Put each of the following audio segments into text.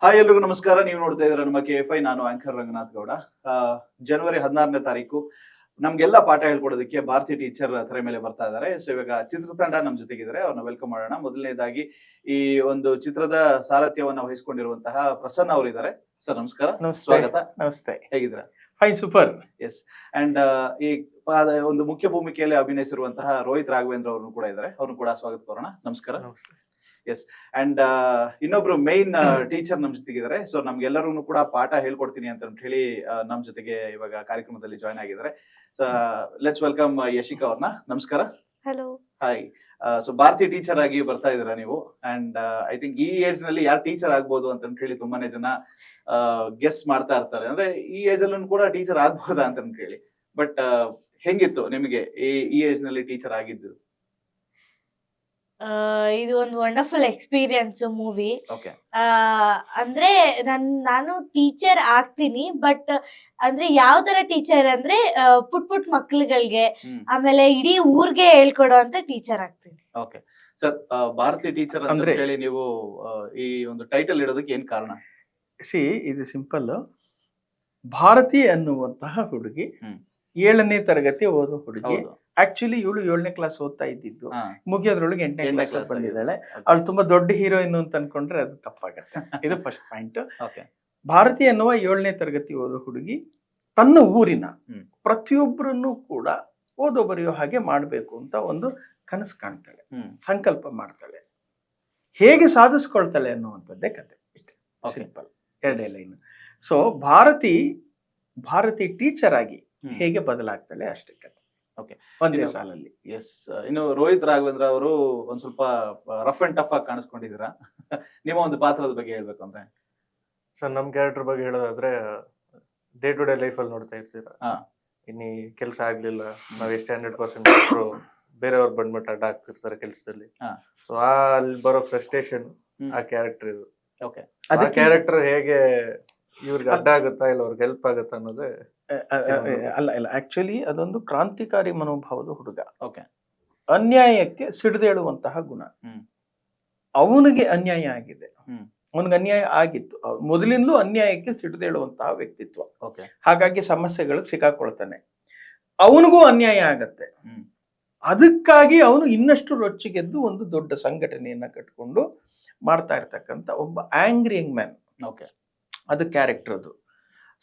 Hi ಎಲ್ರಿಗೂ ನಮಸ್ಕಾರ. ನೀವು ನೋಡ್ತಾ ಇದ್ರೆ ನಮ್ಮ KFI. ನಾನು ಆಂಕರ್ ರಂಗನಾಥ್ ಗೌಡ. ಜನವರಿ 16ನೇ ತಾರೀಕು ನಮ್ಗೆಲ್ಲ ಪಾಠ ಹೇಳ್ಕೊಡೋದಕ್ಕೆ ಭಾರತಿ ಟೀಚರ್ ತೆರೆ ಮೇಲೆ ಬರ್ತಾ ಇದ್ದಾರೆ. ಸೊ ಇವಾಗ ಚಿತ್ರತಂಡ ನಮ್ ಜೊತೆಗಿದ್ದಾರೆ, ಅವ್ರನ್ನ ವೆಲ್ಕಮ್ ಮಾಡೋಣ. ಮೊದಲನೇದಾಗಿ ಈ ಒಂದು ಚಿತ್ರದ ಸಾರಥ್ಯವನ್ನ ವಹಿಸಿಕೊಂಡಿರುವಂತಹ ಪ್ರಸನ್ನ ಅವರಿದ್ದಾರೆ. ಸರ್ ನಮಸ್ಕಾರ, ಸ್ವಾಗತ. ನಮಸ್ತೆ. ಹೇಗಿದ್ದೀರಾ? Fine, super. ಎಸ್. ಅಂಡ್ ಈ ಒಂದು ಮುಖ್ಯ ಭೂಮಿಕೆಯಲ್ಲಿ ಅಭಿನಯಿಸಿರುವಂತಹ ರೋಹಿತ್ ರಾಘವೇಂದ್ರ ಅವ್ರನ್ನು ಕೂಡ ಇದ್ದಾರೆ, ಅವ್ರನ್ನು ಕೂಡ ಸ್ವಾಗತ ಕೋರೋಣ. ನಮಸ್ಕಾರ. ಎಸ್. ಅಂಡ್ ಇನ್ನೊಬ್ರು ಮೈನ್ ಟೀಚರ್ ನಮ್ ಜೊತೆಗಿದ್ದಾರೆ. ಸೊ ನಮ್ಗೆಲ್ಲರೂ ಕೂಡ ಪಾಠ ಹೇಳ್ಕೊಡ್ತೀನಿ ಅಂತ ಹೇಳಿ ನಮ್ ಜೊತೆಗೆ ಇವಾಗ ಕಾರ್ಯಕ್ರಮದಲ್ಲಿ ಜಾಯ್ನ್ ಆಗಿದ್ದಾರೆ. ಸೊ ಲೆಟ್ಸ್ ವೆಲ್ಕಮ್ ಯಶಿಕಾ ಅವ್ರನ್ನ. ನಮಸ್ಕಾರ. Hello. Hi. So Bharati teacher ಆಗಿ ಬರ್ತಾ ಇದೀರಾ ನೀವು. ಅಂಡ್ ಐ ಥಿಂಕ್ ಈ ಏಜ್ ನಲ್ಲಿ ಯಾರು ಟೀಚರ್ ಆಗ್ಬೋದು ಅಂತ ಹೇಳಿ ತುಂಬಾನೇ ಜನ ಗೆಸ್ ಮಾಡ್ತಾ ಇರ್ತಾರೆ. ಅಂದ್ರೆ ಈ ಏಜ್ ಅಲ್ಲೂ ಕೂಡ ಟೀಚರ್ ಆಗ್ಬೋದಾ ಅಂತ ಹೇಳಿ. ಬಟ್ ಹೆಂಗಿತ್ತು ನಿಮಗೆ ಈ ಏಜ್ ನಲ್ಲಿ ಟೀಚರ್ ಆಗಿದ್ದು? ಇದು ಒಂದು ವಂಡರ್ಫುಲ್ ಎಕ್ಸ್ಪೀರಿಯನ್ಸ್ ಮೂವಿ. ಓಕೆ. ಅಂದ್ರೆ ನಾನು ಟೀಚರ್ ಆಗ್ತೀನಿ, ಬಟ್ ಅಂದ್ರೆ ಯಾವ ತರ ಟೀಚರ್ ಅಂದ್ರೆ ಪುಟ್ ಮಕ್ಳುಗಳಿಗೆ ಆಮೇಲೆ ಇಡೀ ಊರ್ಗೆ ಹೇಳ್ಕೊಡೋ ಅಂತ ಟೀಚರ್ ಆಗ್ತೀನಿ. ಓಕೆ ಸರ್, ಭಾರತಿ ಟೀಚರ್ ಅಂತ ಹೇಳಿ ನೀವು ಈ ಒಂದು ಟೈಟಲ್ ಇಡೋದಕ್ಕೆ ಏನ್ ಕಾರಣ? ಇದು ಸಿಂಪಲ್. ಭಾರತಿ ಅನ್ನುವಂತಹ ಹುಡುಗಿ 7ನೇ ತರಗತಿ ಓದೋ ಹುಡುಗಿ. ಆಕ್ಚುಲಿ ಇವಳು 7ನೇ ಕ್ಲಾಸ್ ಓದ್ತಾ ಇದ್ದಿದ್ದು, ಮುಗಿಯೋದ್ರೊಳಗೆ 8ನೇ ಕ್ಲಾಸ್ ಬಂದಿದ್ದಾಳೆ. ಅವಳು ತುಂಬಾ ದೊಡ್ಡ ಹೀರೋಯಿನ್ ಅಂತ ಅನ್ಕೊಂಡ್ರೆ ಅದು ತಪ್ಪಾಗತ್ತೆ. ಇದು ಫಸ್ಟ್ ಪಾಯಿಂಟ್. ಭಾರತಿ ಅನ್ನುವ 7ನೇ ತರಗತಿ ಓದೋ ಹುಡುಗಿ ತನ್ನ ಊರಿನ ಪ್ರತಿಯೊಬ್ಬರನ್ನು ಕೂಡ ಓದೋ ಬರೆಯೋ ಹಾಗೆ ಮಾಡ್ಬೇಕು ಅಂತ ಒಂದು ಕನಸು ಕಾಣ್ತಾಳೆ, ಸಂಕಲ್ಪ ಮಾಡ್ತಾಳೆ. ಹೇಗೆ ಸಾಧಿಸ್ಕೊಳ್ತಾಳೆ ಅನ್ನುವಂಥದ್ದೇ ಕತೆ. Simple, 2 line. So Bharati teacher ಆಗಿ ಹೇಗೆ ಬದಲಾಗ್ತಾಳೆ ಅಷ್ಟೇ ಕತೆ. ಓಕೆ, ಒಂದೇ ಸಾಲಲ್ಲಿ. ಎಸ್. ಇನ್ನು ರೋಹಿತ್ ರಾಘವೇಂದ್ರ ಅವರು ಒಂದ್ ಸ್ವಲ್ಪ ರಫ್ ಅಂಡ್ ಟಫ್ ಆಗಿ ಕಾಣಿಸ್ಕೊಂಡಿದ್ದೀರಾ. ನಿಮ್ಮ ಒಂದು ಪಾತ್ರದ ಬಗ್ಗೆ ಹೇಳ್ಬೇಕು ಅಂದ್ರೆ? ಸರ್, ನಮ್ ಕ್ಯಾರೆಕ್ಟರ್ ಬಗ್ಗೆ ಹೇಳೋದಾದ್ರೆ ಡೇ ಟು ಡೇ ಲೈಫ್ ಅಲ್ಲಿ ನೋಡ್ತಾ ಇರ್ತೀರಾ, ಇನ್ನಿ ಕೆಲಸ ಆಗ್ಲಿಲ್ಲ, ನಾವ್ ಎಷ್ಟು 100% ಬೇರೆಯವ್ರು ಬಂದ್ಬಿಟ್ಟು ಅಡ್ಡ ಆಗ್ತಿರ್ತಾರೆ ಕೆಲಸದಲ್ಲಿ. ಸೊ ಅಲ್ಲಿ ಬರೋ ಫ್ರಸ್ಟ್ರೇಷನ್ ಆ ಕ್ಯಾರೆಕ್ಟರ್ ಇದು. ಓಕೆ. ಆ ಕ್ಯಾರೆಕ್ಟರ್ ಹೇಗೆ ಇವ್ರಿಗೆ ಅಡ್ಡ ಆಗುತ್ತಾ ಇಲ್ಲ ಅವ್ರಿಗೆ ಹೆಲ್ಪ್ ಆಗುತ್ತಾ ಅನ್ನೋದೇ. ಅಲ್ಲ, ಆಕ್ಚುಲಿ ಅದೊಂದು ಕ್ರಾಂತಿಕಾರಿ ಮನೋಭಾವದ ಹುಡುಗ. ಓಕೆ. ಅನ್ಯಾಯಕ್ಕೆ ಸಿಡಿದೇಳುವಂತಹ ಗುಣ. ಅವನಿಗೆ ಅನ್ಯಾಯ ಆಗಿದೆ, ಅವನಿಗೆ ಅನ್ಯಾಯ ಆಗಿತ್ತು, ಮೊದಲಿಂದಲೂ ಅನ್ಯಾಯಕ್ಕೆ ಸಿಡಿದೇಳುವಂತಹ ವ್ಯಕ್ತಿತ್ವ. ಓಕೆ. ಹಾಗಾಗಿ ಸಮಸ್ಯೆಗಳಿಗೆ ಸಿಕ್ಕಾಕೊಳ್ತಾನೆ. ಅವನಿಗೂ ಅನ್ಯಾಯ ಆಗತ್ತೆ. ಅದಕ್ಕಾಗಿ ಅವನು ಇನ್ನಷ್ಟು ರೊಚ್ಚಿಗೆದ್ದು ಒಂದು ದೊಡ್ಡ ಸಂಘಟನೆಯನ್ನ ಕಟ್ಕೊಂಡು ಮಾಡ್ತಾ ಇರ್ತಕ್ಕಂಥ ಒಬ್ಬ ಆಂಗ್ರಿ ಯಂಗ್ ಮ್ಯಾನ್. ಓಕೆ. ಅದು ಕ್ಯಾರೆಕ್ಟರ್ ಅದು.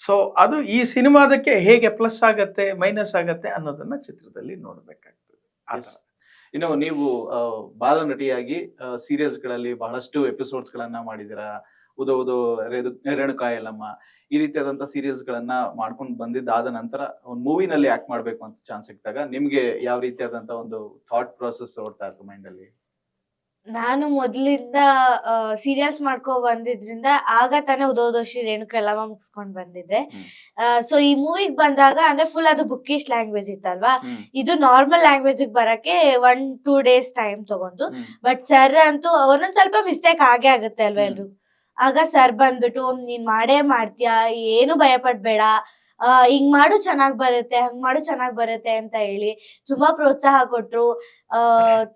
ಸೊ ಅದು ಈ ಸಿನಿಮಾದಕ್ಕೆ ಹೇಗೆ ಪ್ಲಸ್ ಆಗತ್ತೆ ಮೈನಸ್ ಆಗತ್ತೆ ಅನ್ನೋದನ್ನ ಚಿತ್ರದಲ್ಲಿ ನೋಡ್ಬೇಕಾಗ್ತದೆ. ಇನ್ನು ನೀವು ಬಾಲನಟಿಯಾಗಿ ಸೀರಿಯಲ್ಸ್ ಗಳಲ್ಲಿ ಬಹಳಷ್ಟು ಎಪಿಸೋಡ್ಸ್ ಗಳನ್ನ ಮಾಡಿದಿರಾ. ಉದೋ ರೇಣುಕಾ ಯಲ್ಲಮ್ಮ, ಈ ರೀತಿಯಾದಂತ ಸೀರಿಯಲ್ಸ್ ಗಳನ್ನ ಮಾಡ್ಕೊಂಡು ಬಂದಿದ್ದಾದ ನಂತರ ಒಂದು ಮೂವಿನಲ್ಲಿ ಆಕ್ಟ್ ಮಾಡ್ಬೇಕು ಅಂತ ಚಾನ್ಸ್ ಸಿಕ್ತಾಗ ನಿಮ್ಗೆ ಯಾವ ರೀತಿಯಾದಂತ ಒಂದು ಥಾಟ್ ಪ್ರೊಸೆಸ್ ಓಡ್ತಾ ಇತ್ತು ಮೈಂಡ್ ಅಲ್ಲಿ? ನಾನು ಮೊದ್ಲಿಂದ ಸೀರಿಯಲ್ಸ್ ಮಾಡ್ಕೊ ಬಂದಿದ್ರಿಂದ ಆಗ ತಾನೇ ಉದೋದೋಶಿ ರೇಣುಕಾ ಯಲ್ಲಮ್ಮ ಮುಗಿಸ್ಕೊಂಡ್ ಬಂದಿದ್ದೆ. ಸೊ ಈ ಮೂವಿಗ್ ಬಂದಾಗ ಅಂದ್ರೆ ಫುಲ್ ಅದು ಬುಕ್ಕಿಶ್ ಲ್ಯಾಂಗ್ವೇಜ್ ಇತ್ತಲ್ವಾ, ಇದು ನಾರ್ಮಲ್ ಲ್ಯಾಂಗ್ವೇಜ್ ಬರಕ್ಕೆ 1-2 days ಟೈಮ್ ತಗೊಂಡು. ಬಟ್ ಸರ್ ಅಂತೂ ಒಂದೊಂದ್ ಸ್ವಲ್ಪ ಮಿಸ್ಟೇಕ್ ಆಗೇ ಆಗುತ್ತೆ ಅಲ್ವಾ ಎಲ್ರು. ಆಗ ಸರ್ ಬಂದ್ಬಿಟ್ಟು ನೀನ್ ಮಾಡೇ ಮಾಡ್ತೀಯಾ, ಏನು ಭಯ ಪಡ್ಬೇಡ, ಹಿಂಗ್ ಮಾಡು ಚೆನ್ನಾಗ್ ಬರುತ್ತೆ, ಹಂಗ್ ಮಾಡು ಚೆನ್ನಾಗ್ ಬರುತ್ತೆ ಅಂತ ಹೇಳಿ ತುಂಬಾ ಪ್ರೋತ್ಸಾಹ ಕೊಟ್ರು.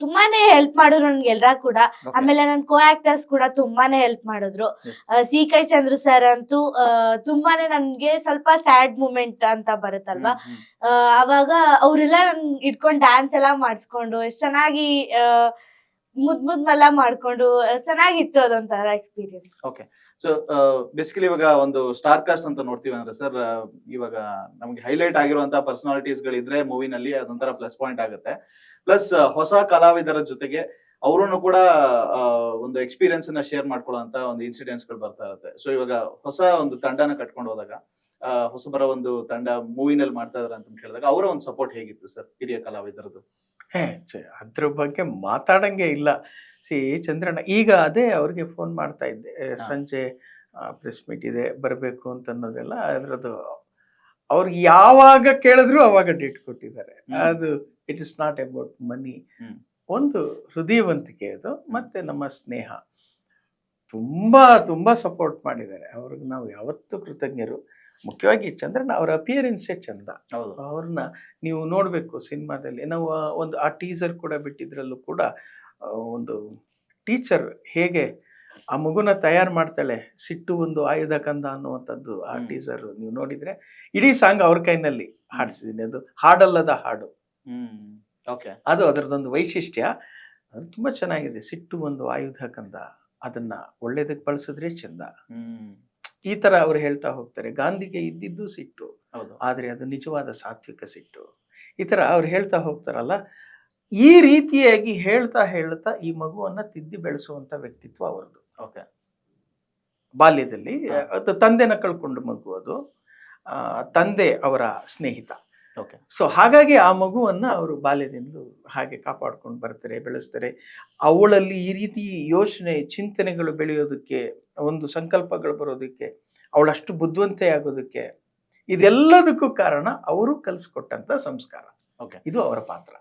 ತುಂಬಾನೇ ಹೆಲ್ಪ್ ಮಾಡಿದ್ರು ನನ್ಗೆ ಎಲ್ರ ಕೂಡ. ಆಮೇಲೆ ನನ್ ಕೋ ಆಕ್ಟರ್ಸ್ ಕೂಡ ತುಂಬಾನೇ ಹೆಲ್ಪ್ ಮಾಡಿದ್ರು. ಸಿ.ಕೈ ಚಂದ್ರು ಸರ್ ಅಂತೂ ತುಂಬಾನೇ ನನ್ಗೆ ಸ್ವಲ್ಪ ಸ್ಯಾಡ್ ಮೂಮೆಂಟ್ ಅಂತ ಬರುತ್ತಲ್ವಾ, ಅವಾಗ ಅವ್ರೆಲ್ಲ ನನ್ ಇಟ್ಕೊಂಡ್ ಡ್ಯಾನ್ಸ್ ಎಲ್ಲಾ ಮಾಡಿಸ್ಕೊಂಡು ಎಷ್ಟ್ ಚೆನ್ನಾಗಿ ಮುದ್ಮೆಲ್ಲ ಮಾಡ್ಕೊಂಡು ಚೆನ್ನಾಗಿತ್ತು. ಅದೊಂಥರ ಎಕ್ಸ್ಪೀರಿಯನ್ಸ್. ಓಕೆ. ಸೊ ಬೇಸಿಕಲಿ ಇವಾಗ ಒಂದು ಸ್ಟಾರ್ ಕಾಸ್ಟ್ ಅಂತ ನೋಡ್ತೀವಿ ಅಂದ್ರೆ ಸರ್, ಇವಾಗ ನಮ್ಗೆ ಹೈಲೈಟ್ ಆಗಿರುವಂತಹ ಪರ್ಸನಾಲಿಟೀಸ್ ಗಳಿದ್ರೆ ಮೂವಿನಲ್ಲಿ ಅದೊಂಥರ ಪ್ಲಸ್ ಪಾಯಿಂಟ್ ಆಗುತ್ತೆ. ಪ್ಲಸ್ ಹೊಸ ಕಲಾವಿದರ ಜೊತೆಗೆ ಅವರನ್ನು ಕೂಡ ಒಂದು ಎಕ್ಸ್ಪೀರಿಯನ್ಸ್ ಅನ್ನ ಶೇರ್ ಮಾಡ್ಕೊಳ್ಳುವಂತ ಒಂದು ಇನ್ಸಿಡೆಂಟ್ಸ್ ಗಳು ಬರ್ತಾ ಇರುತ್ತೆ. ಸೊ ಇವಾಗ ಹೊಸ ಒಂದು ತಂಡನ ಕಟ್ಕೊಂಡು ಹೋದಾಗ ಹೊಸಬರ ಒಂದು ತಂಡ ಮೂವಿನಲ್ಲಿ ಮಾಡ್ತಾ ಇದಾರೆ ಅಂತ ಹೇಳಿದಾಗ ಅವರ ಒಂದು ಸಪೋರ್ಟ್ ಹೇಗಿತ್ತು ಸರ್, ಹಿರಿಯ ಕಲಾವಿದರದ್ದು? ಅದ್ರ ಬಗ್ಗೆ ಮಾತಾಡಂಗೆ ಇಲ್ಲ. ಚಂದ್ರಣ್ಣ ಈಗ ಅದೇ ಅವ್ರಿಗೆ ಫೋನ್ ಮಾಡ್ತಾ ಇದ್ದೆ, ಸಂಜೆ ಪ್ರೆಸ್ ಮೀಟ್ ಇದೆ ಬರಬೇಕು ಅಂತ ಅನ್ನೋದೆಲ್ಲ. ಅದ್ರದ್ದು ಅವ್ರಿಗೆ ಯಾವಾಗ ಕೇಳಿದ್ರು ಅವಾಗ ಡೇಟ್ ಕೊಟ್ಟಿದ್ದಾರೆ. ಅದು it is not about money. ಒಂದು ಹೃದಯವಂತಿಕೆ ಅದು, ಮತ್ತೆ ನಮ್ಮ ಸ್ನೇಹ. ತುಂಬಾ ತುಂಬಾ ಸಪೋರ್ಟ್ ಮಾಡಿದ್ದಾರೆ. ಅವ್ರಿಗೆ ನಾವು ಯಾವತ್ತೂ ಕೃತಜ್ಞರು. ಮುಖ್ಯವಾಗಿ ಚಂದ್ರಣ್ಣ ಅವರ ಅಪಿಯರೆನ್ಸೇ ಚಂದ. ಅವ್ರನ್ನ ನೀವು ನೋಡ್ಬೇಕು ಸಿನಿಮಾದಲ್ಲಿ. ನಾವು ಒಂದು ಆ ಟೀಸರ್ ಕೂಡ ಬಿಟ್ಟಿದ್ರಲ್ಲೂ ಕೂಡ ಒಂದು ಟೀಚರ್ ಹೇಗೆ ಆ ಮಗುನ ತಯಾರು ಮಾಡ್ತಾಳೆ, ಸಿಟ್ಟು ಒಂದು ಆಯುಧ ಕಂದ ಅನ್ನುವಂಥದ್ದು ಆ ಹ್ಮ್. ಟೀಸರ್ ನೀವು ನೋಡಿದ್ರೆ ಇಡೀ ಸಾಂಗ್ ಅವ್ರ ಕೈನಲ್ಲಿ ಹಾಡಿಸಿದ್ದೀನಿ. ಅದು ಹಾಡಲ್ಲದ ಹಾಡು, ಓಕೆ. ಅದು ಅದರದೊಂದು ವೈಶಿಷ್ಟ್ಯ. ಅದು ತುಂಬಾ ಚೆನ್ನಾಗಿದೆ. ಸಿಟ್ಟು ಒಂದು ಆಯುಧ ಕಂದ, ಅದನ್ನ ಒಳ್ಳೇದಕ್ಕೆ ಬಳಸಿದ್ರೆ ಚಂದ. ಈ ತರ ಅವ್ರು ಹೇಳ್ತಾ ಹೋಗ್ತಾರೆ. ಗಾಂಧಿಗೆ ಇದ್ದಿದ್ದು ಸಿಟ್ಟು, ಹೌದು. ಆದ್ರೆ ಅದು ನಿಜವಾದ ಸಾತ್ವಿಕ ಸಿಟ್ಟು. ಈ ತರ ಅವ್ರು ಹೇಳ್ತಾ ಹೋಗ್ತಾರಲ್ಲ, ಈ ರೀತಿಯಾಗಿ ಹೇಳ್ತಾ ಹೇಳ್ತಾ ಈ ಮಗುವನ್ನ ತಿದ್ದಿ ಬೆಳೆಸುವಂತ ವ್ಯಕ್ತಿತ್ವ ಅವರದು. ಓಕೆ. ಬಾಲ್ಯದಲ್ಲಿ ಹಾ. ಅದು ತಂದೆನ ಕಳ್ಕೊಂಡು ಮಗು, ಅದು ತಂದೆ ಅವರ ಸ್ನೇಹಿತ. ಓಕೆ. ಸೊ ಹಾಗಾಗಿ ಆ ಮಗುವನ್ನ ಅವರು ಬಾಲ್ಯದಿಂದ ಹಾಗೆ ಕಾಪಾಡ್ಕೊಂಡು ಬರ್ತಾರೆ, ಬೆಳೆಸ್ತಾರೆ. ಅವಳಲ್ಲಿ ಈ ರೀತಿ ಯೋಚನೆ ಚಿಂತನೆಗಳು ಬೆಳೆಯೋದಕ್ಕೆ, ಒಂದು ಸಂಕಲ್ಪಗಳು ಬರೋದಕ್ಕೆ, ಅವಳಷ್ಟು ಬುದ್ಧಿವಂತೆ ಆಗೋದಕ್ಕೆ, ಇದೆಲ್ಲದಕ್ಕೂ ಕಾರಣ ಅವರು ಕಲಿಸ್ಕೊಟ್ಟಂತ ಸಂಸ್ಕಾರ. ಓಕೆ. ಇದು ಅವರ ಪಾತ್ರ.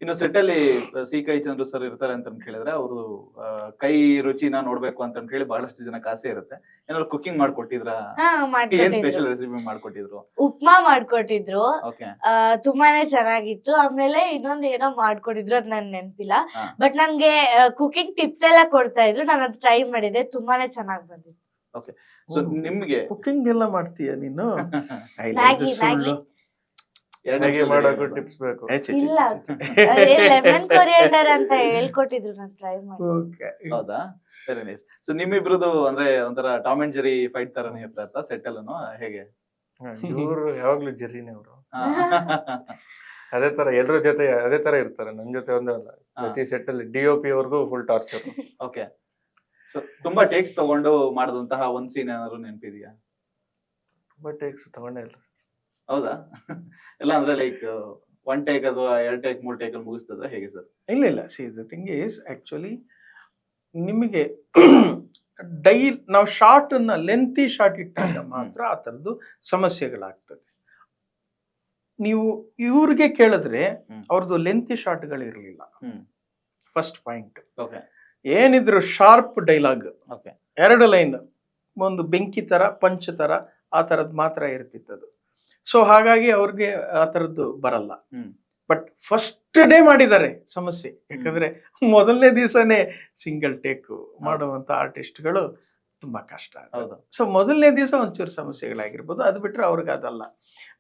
ಇನ್ನು ಸೆಟ್ ಅಲ್ಲಿ ಸಿ ಕೈ ಚಂದ್ರು ಸರ್ ಇರ್ತಾರೆ ಅಂತ ಕೇಳಿದ್ರೆ ಅವರು ಕೈ ರುಚಿನ ನೋಡ್ಬೇಕು ಅಂತ ಹೇಳಿ ಬಹಳಷ್ಟು ಜನಕ್ಕೆ ಆಸೆ ಇರುತ್ತೆ. ಏನಾದ್ರು ಕುಕಿಂಗ್ ಮಾಡ್ಕೊಟ್ಟಿದ್ರಾ? ಏನ್ ಮಾಡ್ಕೊಟ್ಟಿದ್ರು. ಸ್ಪೆಷಲ್ ರೆಸಿಪಿ ಮಾಡ್ಕೊಟ್ಟಿದ್ರು? ಉಪ್ಮಾ ಮಾಡ್ಕೊಟ್ಟಿದ್ರು, ಓಕೆ. ತುಂಬಾನೇ ಚೆನ್ನಾಗಿತ್ತು. ಆಮೇಲೆ ಇನ್ನೊಂದ್ ಏನೋ ಮಾಡ್ಕೊಟ್ಟಿದ್ರು, ಅದ್ ನನ್ ನೆನ್ಪಿಲ್ಲ. ಹಾ. ಬಟ್ ನನ್ಗೆ ಕುಕಿಂಗ್ ಟಿಪ್ಸ್ ಎಲ್ಲ ಕೊಡ್ತಾ ಇದ್ರು, ನಾನು ಅದು ಟ್ರೈ ಮಾಡಿದೆ, ತುಂಬಾನೇ ಚೆನ್ನಾಗ್ ಬಂದಿತ್ತು. ಸೊ ನಿಮ್ಗೆ ಕುಕಿಂಗ್ ಎಲ್ಲ ಮಾಡ್ತೀಯ ನೀನು? ಮ್ಯಾಗಿ, ಸುಳ್ಳು. ಹೇಗೆ ಮಾಡೋಕು ಟಿಪ್ಸ್ ಬೇಕು. ಇಲ್ಲ, ಲೆಮನ್ ಕೊರಿಯಂಡರ್ ಅಂತ ಹೇಳ್ಕೊಟ್ಟಿದ್ರು, ನಾನು ಟ್ರೈ ಮಾಡಿ. Okay. ಹೌದಾ? Very nice. ಸೊ ನಿಮ್ಮಿಬ್ರದ್ದು ಅಂದ್ರೆ ಒಂಥರ ಟಾಮ್ ಅಂಡ್ ಜೆರಿ ಫೈಟ್ ತರನೇ ಇರ್ತಾ ಇತ್ತಾ ಸೆಟ್ ಅಲ್ಲೂ? ಹೇಗೆ? ಇವ್ರು ಯಾವಾಗ್ಲೂ ಜೆರ್ರಿನೇ ಅವರು. ಹಾ. ಅದೇ ತರ ಎಲ್ರ ಜೊತೆ ಅದೇ ತರ ಇರ್ತಾರೆ. ನನ್ ಜೊತೆ ಒಂದೇ ಅಲ್ಲ, ಪ್ರತಿ ಸೆಟ್ ಅಲ್ಲಿ DOP ಅವ್ರಿಗೂ ಫುಲ್ ಟಾರ್ಚರ್. ಓಕೆ. ಸೊ ತುಂಬಾ ಟೇಕ್ಸ್ ತಗೊಂಡು ಮಾಡಿದಂತಹ ಒಂದ್ ಸೀನ್ ಏನಾದ್ರು ನೆನಪಿದ್ಯಾ? ತುಂಬಾ ಟೇಕ್ಸ್ ತಗೊಂಡೇ ಇಲ್ಲ. ಹೌದಾ? ಎಲ್ಲ ಅಂದ್ರೆ ಲೈಕ್ 1 ಟೇಕ್ ಅಥವಾ 2 ಟೇಕ್ 3 ಟೇಕ್ ಅಲ್ಲಿ ಮುಗಿಸ್ತದ್ರೆ ಹೇಗೆ ಸರ್? ಇಲ್ಲ ಇಲ್ಲ, C the thing is actually ನಿಮಗೆ ನಾವು ಶಾರ್ಟ್ ಅನ್ನ ಲೆಂತಿ ಶಾರ್ಟ್ ಇಟ್ಟಾಗ ಮಾತ್ರ ಆ ಥರದ್ದು ಸಮಸ್ಯೆಗಳಾಗ್ತದೆ. ನೀವು ಇವ್ರಿಗೆ ಕೇಳಿದ್ರೆ ಅವ್ರದ್ದು ಲೆಂತಿ ಶಾರ್ಟ್ಗಳು ಇರಲಿಲ್ಲ. First point. ಓಕೆ. ಏನಿದ್ರು ಶಾರ್ಪ್ ಡೈಲಾಗ್, ಓಕೆ. 2 ಲೈನ್, ಒಂದು ಬೆಂಕಿ ತರ ಪಂಚ್ ತರ ಆ ಥರದ್ದು ಮಾತ್ರ ಇರ್ತಿತ್ತದು. ಸೊ ಹಾಗಾಗಿ ಅವ್ರಿಗೆ ಆ ಥರದ್ದು ಬರಲ್ಲ. ಬಟ್ ಫಸ್ಟ್ ಡೇ ಮಾಡಿದ್ದಾರೆ ಸಮಸ್ಯೆ. ಯಾಕಂದ್ರೆ ಮೊದಲನೇ ದಿವಸನೇ ಸಿಂಗಲ್ ಟೇಕ್ ಮಾಡುವಂತ ಆರ್ಟಿಸ್ಟ್ಗಳು ತುಂಬಾ ಕಷ್ಟ. ಸೊ ಮೊದಲನೇ ದಿವಸ ಒಂಚೂರು ಸಮಸ್ಯೆಗಳಾಗಿರ್ಬೋದು, ಅದು ಬಿಟ್ರೆ ಅವ್ರಿಗೆ ಅದಲ್ಲ.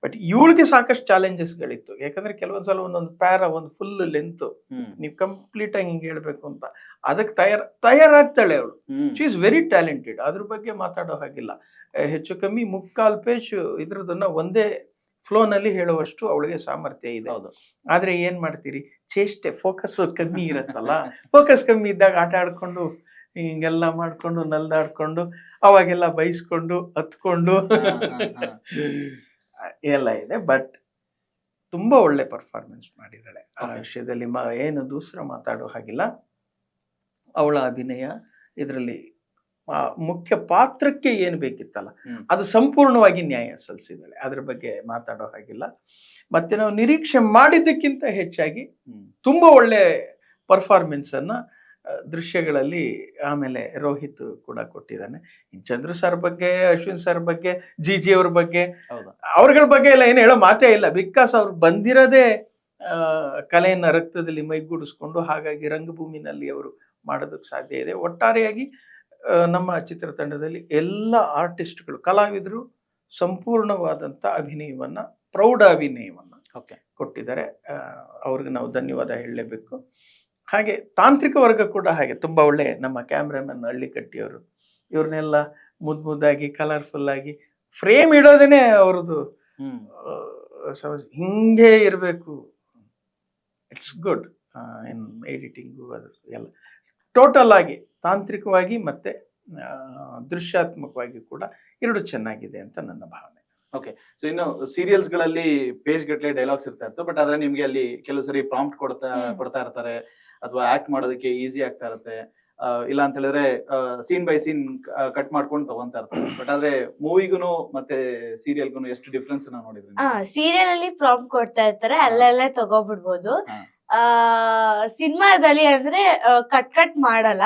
ಬಟ್ ಇವಳಿಗೆ ಸಾಕಷ್ಟು ಚಾಲೆಂಜಸ್ಗಳಿತ್ತು. ಯಾಕಂದ್ರೆ ಕೆಲವೊಂದ್ಸಲ ಒಂದೊಂದು ಪ್ಯಾರ ಒಂದು ಫುಲ್ ಲೆಂತ್ ನೀವು ಕಂಪ್ಲೀಟ್ ಆಗಿ ಹಿಂಗೆ ಹೇಳ್ಬೇಕು ಅಂತ ಅದಕ್ಕೆ ತಯಾರಾಗ್ತಾಳೆ ಅವಳು. She is very talented. ಅದ್ರ ಬಗ್ಗೆ ಮಾತಾಡೋ ಹಾಗಿಲ್ಲ. ಹೆಚ್ಚು ಕಮ್ಮಿ 3/4 ಪೇಜ್ ಇದ್ರದನ್ನ ಒಂದೇ ಫ್ಲೋನಲ್ಲಿ ಹೇಳುವಷ್ಟು ಅವಳಿಗೆ ಸಾಮರ್ಥ್ಯ ಇದೆ. ಆದ್ರೆ ಏನ್ ಮಾಡ್ತೀರಿ, ಚೇಷ್ಟೆ, ಫೋಕಸ್ ಕಮ್ಮಿ ಇರತ್ತಲ್ಲ. ಫೋಕಸ್ ಕಮ್ಮಿ ಇದ್ದಾಗ ಆಟ ಆಡ್ಕೊಂಡು ಹಿಂಗೆಲ್ಲ ಮಾಡ್ಕೊಂಡು ನಲ್ದಾಡ್ಕೊಂಡು ಅವಾಗೆಲ್ಲ ಬೈಸ್ಕೊಂಡು ಹತ್ಕೊಂಡು ಎಲ್ಲ ಇದೆ. ಬಟ್ ತುಂಬಾ ಒಳ್ಳೆ ಪರ್ಫಾರ್ಮೆನ್ಸ್ ಮಾಡಿದ್ದಾಳೆ ಆ ವಿಷಯದಲ್ಲಿ. ಏನು ದೂಸರ ಮಾತಾಡೋ ಹಾಗಿಲ್ಲ. ಅವಳ ಅಭಿನಯ ಇದರಲ್ಲಿ ಮುಖ್ಯ ಪಾತ್ರಕ್ಕೆ ಏನು ಬೇಕಿತ್ತಲ್ಲ ಅದು ಸಂಪೂರ್ಣವಾಗಿ ನ್ಯಾಯ ಸಲ್ಲಿಸಿದ್ದಾಳೆ. ಅದ್ರ ಬಗ್ಗೆ ಮಾತಾಡೋ ಹಾಗಿಲ್ಲ. ಮತ್ತೆ ನಾವು ನಿರೀಕ್ಷೆ ಮಾಡಿದ್ದಕ್ಕಿಂತ ಹೆಚ್ಚಾಗಿ ತುಂಬಾ ಒಳ್ಳೆ ಪರ್ಫಾರ್ಮೆನ್ಸ್ ಅನ್ನ ದೃಶ್ಯಗಳಲ್ಲಿ ಆಮೇಲೆ ರೋಹಿತ್ ಕೂಡ ಕೊಟ್ಟಿದ್ದಾನೆ. ಚಂದ್ರು ಸರ್ ಬಗ್ಗೆ, ಅಶ್ವಿನ್ ಸರ್ ಬಗ್ಗೆ, ಜಿ ಅವ್ರ ಬಗ್ಗೆ, ಅವ್ರಗಳ ಬಗ್ಗೆ ಎಲ್ಲ ಏನು ಹೇಳೋ ಮಾತೇ ಇಲ್ಲ. ಬಿಕಾಸ್ ಅವ್ರು ಬಂದಿರೋದೇ ಕಲೆಯನ್ನ ರಕ್ತದಲ್ಲಿ ಮೈಗೂಡಿಸ್ಕೊಂಡು, ಹಾಗಾಗಿ ರಂಗಭೂಮಿನಲ್ಲಿ ಅವರು ಮಾಡೋದಕ್ಕೆ ಸಾಧ್ಯ ಇದೆ. ಒಟ್ಟಾರೆಯಾಗಿ ನಮ್ಮ ಚಿತ್ರತಂಡದಲ್ಲಿ ಎಲ್ಲ ಆರ್ಟಿಸ್ಟ್ಗಳು, ಕಲಾವಿದರು ಸಂಪೂರ್ಣವಾದಂಥ ಅಭಿನಯವನ್ನ, ಪ್ರೌಢ ಅಭಿನಯವನ್ನ ಕೊಟ್ಟಿದ್ದಾರೆ. ಅವ್ರಿಗೆ ನಾವು ಧನ್ಯವಾದ ಹೇಳಲೇಬೇಕು. ಹಾಗೆ ತಾಂತ್ರಿಕ ವರ್ಗ ಕೂಡ ಹಾಗೆ ತುಂಬಾ ಒಳ್ಳೆ. ನಮ್ಮ ಕ್ಯಾಮ್ರಾಮನ್ ಹಳ್ಳಿಕಟ್ಟಿಯವರು, ಇವ್ರನ್ನೆಲ್ಲ ಮುದ್ದಾಗಿ ಕಲರ್ಫುಲ್ ಆಗಿ ಫ್ರೇಮ್ ಇಡೋದೇನೆ ಅವ್ರದ್ದು ಹಿಂಗೆ ಇರಬೇಕು. ಇಟ್ಸ್ ಗುಡ್ ಇನ್ ಎಡಿಟಿಂಗು, ಅದು ಎಲ್ಲ ಟೋಟಲ್ ಆಗಿ ತಾಂತ್ರಿಕವಾಗಿ ಮತ್ತೆ ದೃಶ್ಯಾತ್ಮಕವಾಗಿ ಕೂಡ ಎರಡು ಚೆನ್ನಾಗಿದೆ ಅಂತ ನನ್ನ ಭಾವನೆ. ಓಕೆ. ಸೊ ಇನ್ನು ಸೀರಿಯಲ್ಸ್ ಗಳಲ್ಲಿ ಪೇಜ್ ಗಟ್ಟಲೆ ಡೈಲಾಗ್ಸ್ ಇರ್ತಾ ಇತ್ತು. ಬಟ್ ಆದ್ರೆ ನಿಮ್ಗೆ ಅಲ್ಲಿ ಕೆಲವು ಸರಿ ಪ್ರಾಂಪ್ಟ್ ಕೊಡ್ತಾ ಇರ್ತಾರೆ, ಅಥವಾ ಆಕ್ಟ್ ಮಾಡೋದಕ್ಕೆ ಈಸಿ ಆಗ್ತಾ ಇರುತ್ತೆ. ಇಲ್ಲ ಅಂತ ಹೇಳಿದ್ರೆ ಸೀನ್ ಬೈ ಸೀನ್ ಕಟ್ ಮಾಡ್ಕೊಂಡು ತಗೊಂತಾ ಇರ್ತಾರೆ. ಬಟ್ ಆದ್ರೆ ಮೂವಿಗೂ ಮತ್ತೆ ಸೀರಿಯಲ್ಗೂ ಎಷ್ಟು ಡಿಫ್ರೆನ್ಸ್ ನೋಡಿದ್ರಿ? ಸೀರಿಯಲ್ ಅಲ್ಲಿ ಪ್ರಾಂಪ್ಟ್ ಕೊಡ್ತಾ ಇರ್ತಾರೆ, ಅಲ್ಲಲ್ಲೇ ತಗೋಬಿಡ್ಬೋದು. ಸಿನಿಮಾದಲ್ಲಿ ಅಂದ್ರೆ ಕಟ್ ಮಾಡಲ್ಲ,